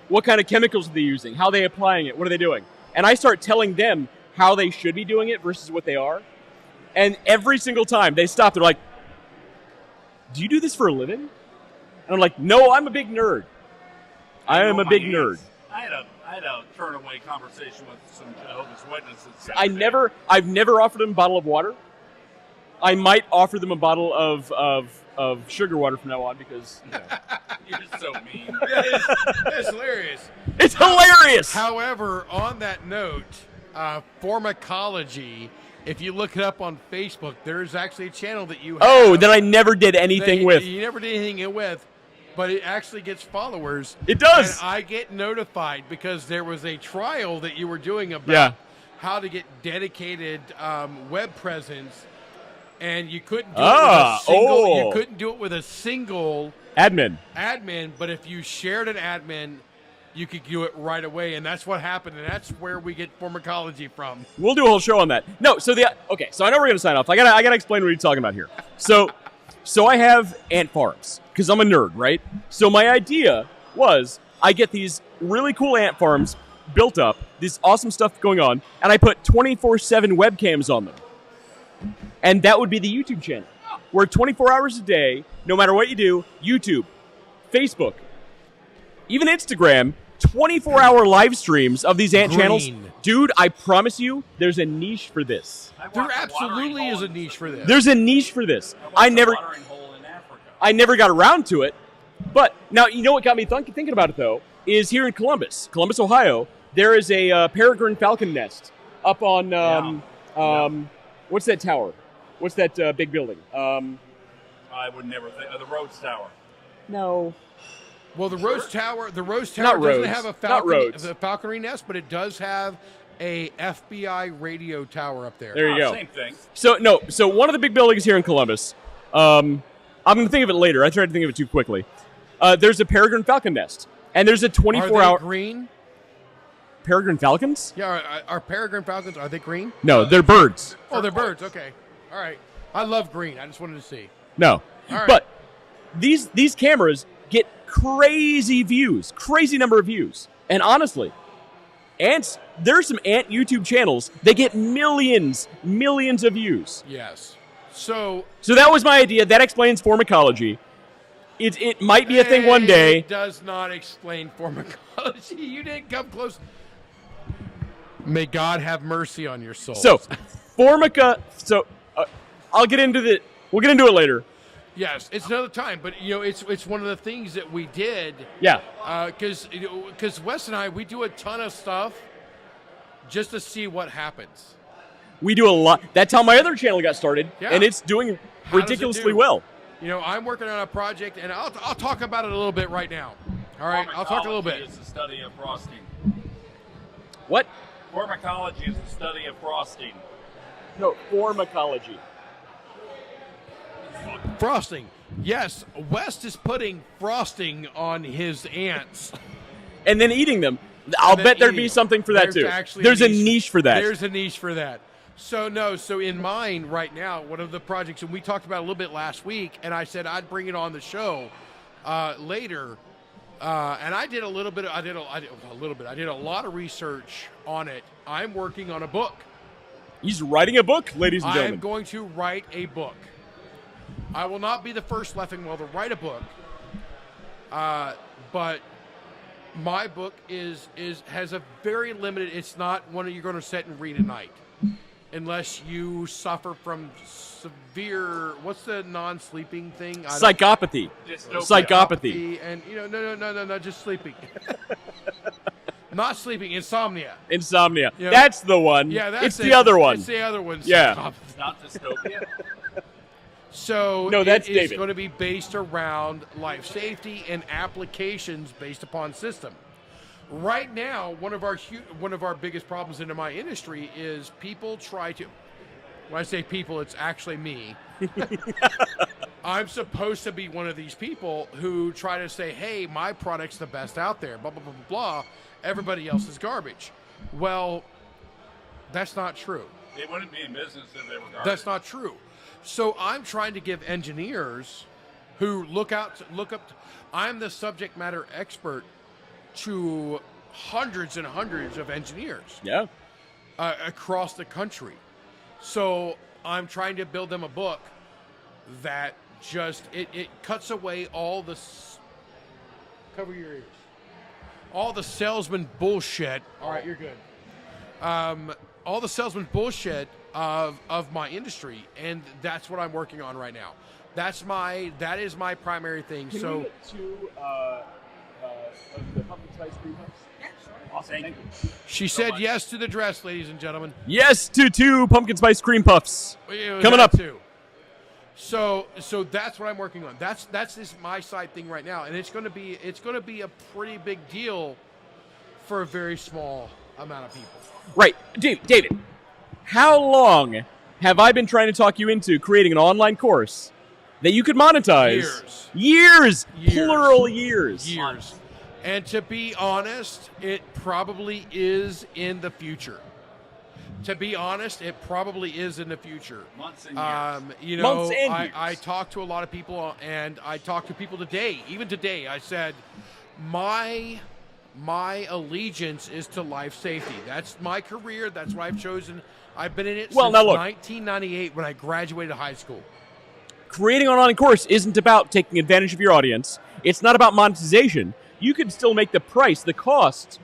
what kind of chemicals are they using? How are they applying it? What are they doing? And I start telling them how they should be doing it versus what they are. And every single time they stop, they're like, do you do this for a living? And I'm like, no, I'm a big nerd. I am a big nerd. I had a turn-away conversation with some Jehovah's Witnesses. I've never offered them a bottle of water. I might offer them a bottle of sugar water from now on because You're so mean. It's hilarious. It's hilarious. However, on that note, pharmacology, if you look it up on Facebook, there's actually a channel that you have. That I never did anything with. You never did anything with, but it actually gets followers. It does. And I get notified because there was a trial that you were doing about how to get dedicated web presence, and you couldn't do it with a single. You couldn't do it with a single admin, but if you shared an admin, you could do it right away, and that's what happened, and that's where we get pharmacology from. We'll do a whole show on that. No, so I know we're gonna sign off. I gotta explain what you're talking about here. So I have ant farms because I'm a nerd, right? So my idea was I get these really cool ant farms built up, this awesome stuff going on, and I put 24/7 webcams on them, and that would be the YouTube channel, where 24 hours a day, no matter what you do, YouTube, Facebook, even Instagram, 24-hour live streams of these ant channels. Dude, I promise you, there's a niche for this. There absolutely is a niche for this. There's a niche for this. I watched a watering hole in Africa. I never got around to it. But now, you know what got me thinking about it, though, is here in Columbus, Ohio, there is a peregrine falcon nest up on, what's that tower? What's that big building? I would never think of the Rhodes Tower. No. Well, the Rhodes Tower Not doesn't Rhodes. have a Not Rhodes. falconry nest, but it does have a FBI radio tower up there. There you go. Same thing. So one of the big buildings here in Columbus, I'm going to think of it later. I tried to think of it too quickly. There's a peregrine falcon nest, and there's a 24-hour... Are they green? Peregrine falcons? Yeah, are peregrine falcons, are they green? No, they're birds. Oh, they're birds. Okay. All right. I love green. I just wanted to see. No. All right. But these cameras get crazy views, crazy number of views. And honestly, ants, there's some ant YouTube channels that get millions of views. Yes. So that was my idea. That explains pharmacology. It might be a thing one day. It does not explain pharmacology. You didn't come close. May God have mercy on your soul. So, I'll get into we'll get into it later. Yes, it's another time, but it's one of the things that we did. Yeah. Because Wes and I, we do a ton of stuff just to see what happens. We do a lot. That's how my other channel got started, Yeah. and it's doing How does it ridiculously do? well. I'm working on a project, and I'll talk about it a little bit right now. All right, I'll talk a little bit. Pharmacology is the study of frosting. What? Pharmacology is the study of frosting. No, pharmacology. Frosting. Yes, West is putting frosting on his ants. And then eating them. I'll then bet there'd eating be them. something for that There's too. actually There's a niche for that. There's a niche for that. So in mine right now, one of the projects, and we talked about it a little bit last week, and I said I'd bring it on the show later. And I did a little bit. I did a lot of research on it. I'm working on a book. He's writing a book, ladies and I gentlemen. am going to write a book. I will not be the first Leffingwell to write a book. But my book has a very limited. It's not one you're going to sit and read at night, unless you suffer from severe. What's the non-sleeping thing? Psychopathy. Psychopathy. And no, just sleeping. Not sleeping, insomnia. Insomnia. Yeah. That's the one. Yeah, that's it's the other one. It's the other one. Yeah. It's not dystopia. So No, that's it is David. going to be based around life safety and applications based upon system. Right now, one of our biggest problems in my industry is people try to. When I say people, it's actually me. I'm supposed to be one of these people who try to say, "Hey, my product's the best out there." Blah blah blah blah blah. Everybody else is garbage. Well, that's not true. They wouldn't be in business if they were garbage. That's not true. So I'm trying to give engineers who look up. I'm the subject matter expert to hundreds and hundreds of engineers. Yeah. Across the country. So I'm trying to build them a book that just it cuts away all the cover your ears. All the salesman bullshit. All right, you're good. All the salesman bullshit of my industry, and that's what I'm working on right now. That is my primary thing. Can so we get two of the pumpkin spice cream puffs? Thank you. she said yes to the dress, ladies and gentlemen. Yes to 2 pumpkin spice cream puffs. Coming up. Too. So that's what I'm working on. That's just my side thing right now, and it's going to be a pretty big deal for a very small amount of people. Right. David, how long have I been trying to talk you into creating an online course that you could monetize? Years. Plural years. Years. And to be honest, it probably is in the future. Months and years. Months and years. I talked to a lot of people, and I talked to people today. Even today, I said, my allegiance is to life safety. That's my career. That's what I've chosen. I've been in it since 1998 when I graduated high school. Creating an online course isn't about taking advantage of your audience. It's not about monetization. You can still make the price, the cost,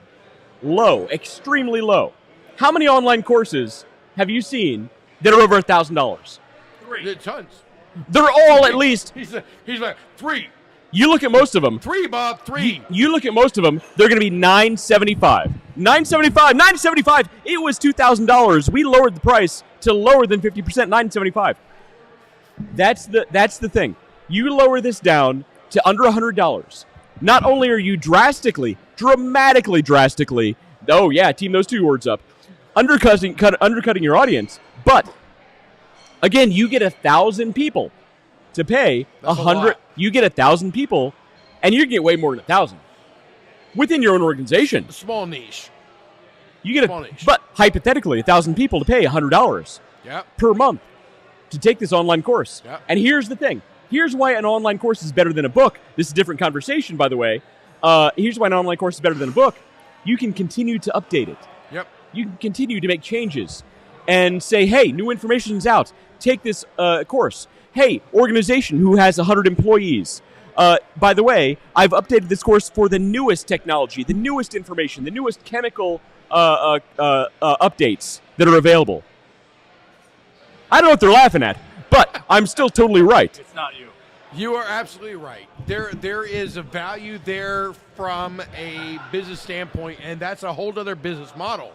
low, extremely low. How many online courses have you seen that are over $1,000? 3. Tons. They're all at least. He's like 3. You look at most of them. 3, Bob. 3. You look at most of them. They're going to be $975. $975. It was $2,000. We lowered the price to lower than 50%. $975. That's the thing. You lower this down to under $100. Not only are you dramatically, oh yeah, team those two words up, undercutting your audience, but again, you get 1,000 people to pay $100. You get 1,000 people, and you get way more than 1,000 within your own organization. A small niche. You get but hypothetically, 1,000 people to pay $100 per month to take this online course. Yep. And here's the thing. Here's why an online course is better than a book. This is a different conversation, by the way. Here's why an online course is better than a book. You can continue to update it. Yep. You can continue to make changes and say, hey, new information is out. Take this course. Hey, organization who has 100 employees. By the way, I've updated this course for the newest technology, the newest information, the newest chemical updates that are available. I don't know what they're laughing at, but I'm still totally right. It's not you. You are absolutely right. There is a value there from a business standpoint, and that's a whole other business model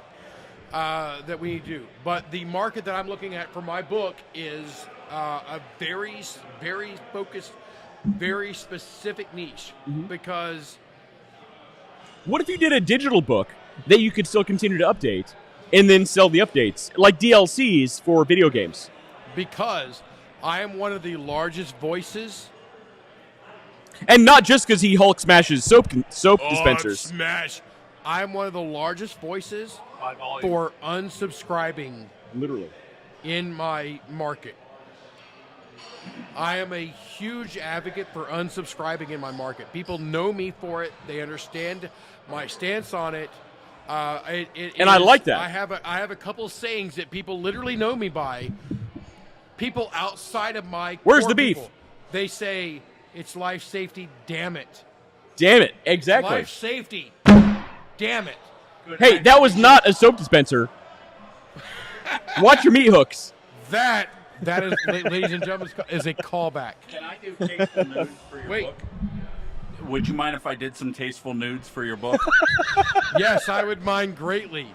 that we need to do. But the market that I'm looking at for my book is a very, very focused, very specific niche. Because what if you did a digital book that you could still continue to update and then sell the updates, like DLCs for video games? Because I am one of the largest voices. And not just because he Hulk smashes soap dispensers. Smash. I'm one of the largest voices for unsubscribing. Literally. In my market. I am a huge advocate for unsubscribing in my market. People know me for it. They understand my stance on it. I like that. I have a couple sayings that people literally know me by. People outside of my Where's core the beef? people, they say it's life safety. Damn it. Damn it. Exactly. Life safety. Damn it. Hey, that was not a soap dispenser. Watch your meat hooks. That is, ladies and gentlemen, is a callback. Can I do tasteful nudes for your book? Would you mind if I did some tasteful nudes for your book? Yes, I would mind greatly.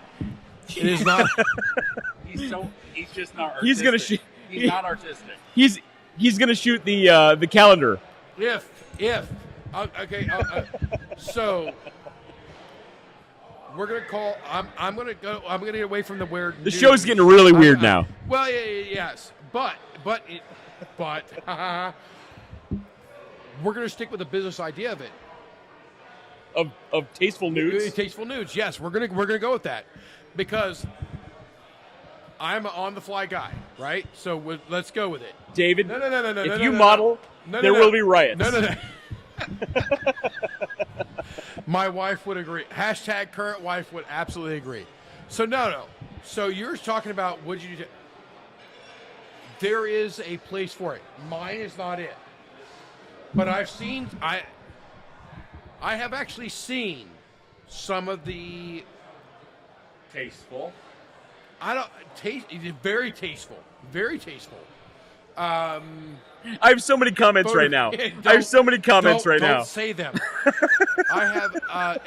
It is not. He's just not artistic. He's gonna shoot. He's not artistic. He's gonna shoot the calendar. So we're gonna call. I'm gonna go. I'm gonna get away from the weird. The show's getting really weird now. Well, yes, but we're gonna stick with the business idea of it. Of tasteful nudes. Tasteful nudes. Yes, we're gonna go with that because I'm an on-the-fly guy, right? So let's go with it. David, no. If you model, there will be riots. No. My wife would agree. # current wife would absolutely agree. So no. So you're talking about would you do? There is a place for it. Mine is not it. But I have actually seen some of the Tasteful. very tasteful. Very tasteful. I have so many comments right now. Don't say them. I have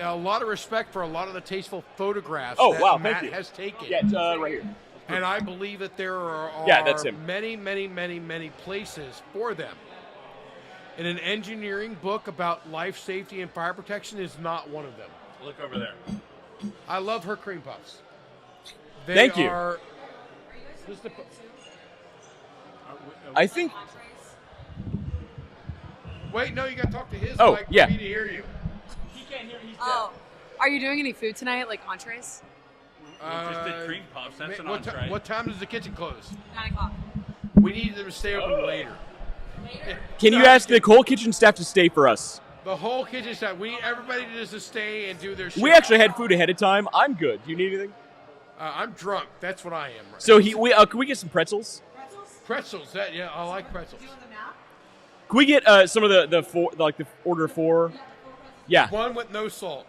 a lot of respect for a lot of the tasteful photographs that Matt has taken. Yeah, right here. And I believe that there are that's him. many places for them. And an engineering book about life safety and fire protection is not one of them. Look over there. I love her cream puffs. Thank you. I think. Wait, no, you got to talk to his mic yeah. for me to hear you. He can't hear. He's Oh, are you doing any food tonight, like entrees? We just did cream puffs. That's an entree. What time does the kitchen close? 9 o'clock. We need them to stay open later. Can you ask the whole kitchen staff to stay for us? The whole kitchen staff. We need everybody to just stay and do their shit. We actually had food ahead of time. I'm good. Do you need anything? I'm drunk. That's what I am. Right So can we get some pretzels? Pretzels. I like pretzels. Can we get some of the four, like the order of 4? Yeah. One with no salt.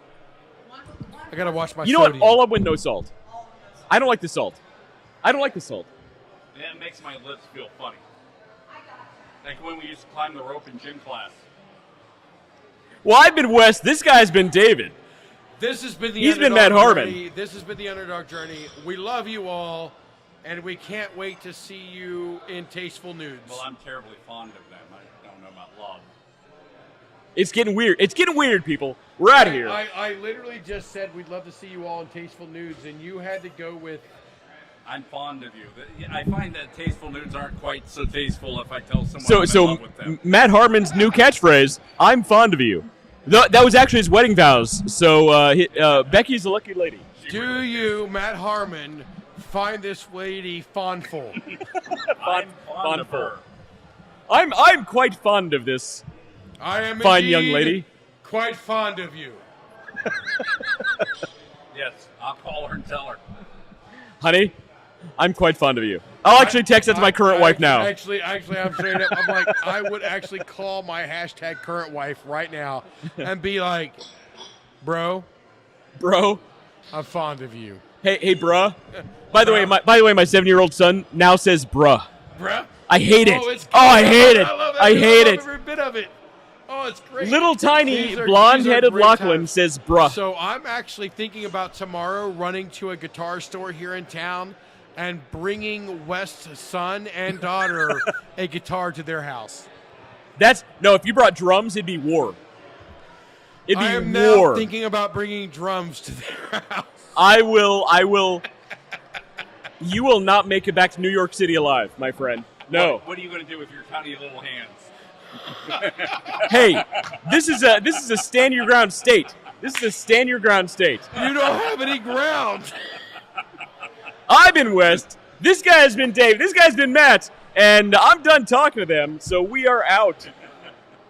I gotta wash my. You know what? sodium. All up with no salt. I don't like the salt. That makes my lips feel funny. Like when we used to climb the rope in gym class. Well, I've been Wes. This guy's been David. This has been the He's been Underdog Matt Harmon. Journey. This has been the Underdog Journey. We love you all, and we can't wait to see you in Tasteful Nudes. Well, I'm terribly fond of them. I don't know about love. It's getting weird. It's getting weird, people. We're out of here. I literally just said we'd love to see you all in Tasteful Nudes, and you had to go with... I'm fond of you. I find that tasteful nudes aren't quite so tasteful if I tell someone I'm in So love with them. Matt Harmon's new catchphrase, I'm fond of you. That was actually his wedding vows. So Becky's a lucky lady. Do you, Matt Harmon, find this lady fondful? I'm fond of her. I'm quite fond of this I am fine indeed young lady. quite fond of you. Yes, I'll call her and tell her. Honey, I'm quite fond of you. I'll actually text that to my current wife now. Actually, I'm straight up. I'm like, I would actually call my hashtag current wife right now and be like, bro, I'm fond of you. Hey, bruh. By the way, my 7-year-old son now says bruh. Bruh? I hate it. It's Oh, I hate it. I love that. I hate love it. every bit of it. Oh, it's great. Little tiny These are blonde-headed great Lachlan times. says bruh. So I'm actually thinking about tomorrow running to a guitar store here in town and bringing West's son and daughter a guitar to their house. No, if you brought drums, it'd be war. It'd be I am war. now thinking about bringing drums to their house. I will. You will not make it back to New York City alive, my friend. No. What are you going to do with your tiny little hands? Hey, this is a stand your ground state. This is a stand your ground state. You don't have any ground. I've been West. This guy has been Dave. This guy's been Matt. And I'm done talking to them, so we are out.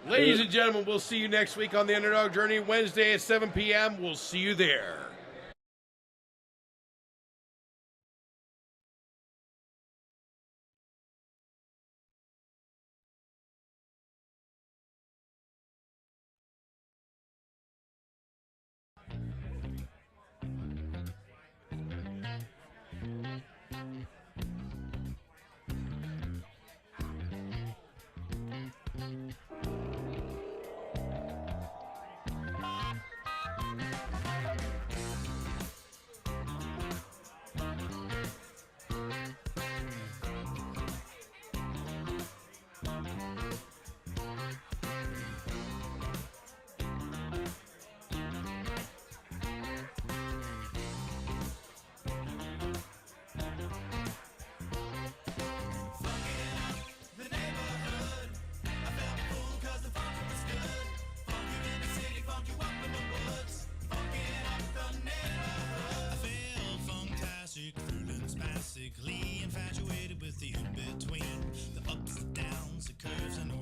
Ladies and gentlemen, we'll see you next week on the Underdog Journey, Wednesday at 7 p.m. We'll see you there. Infatuated with the in-between, the ups, the downs, the curves, and the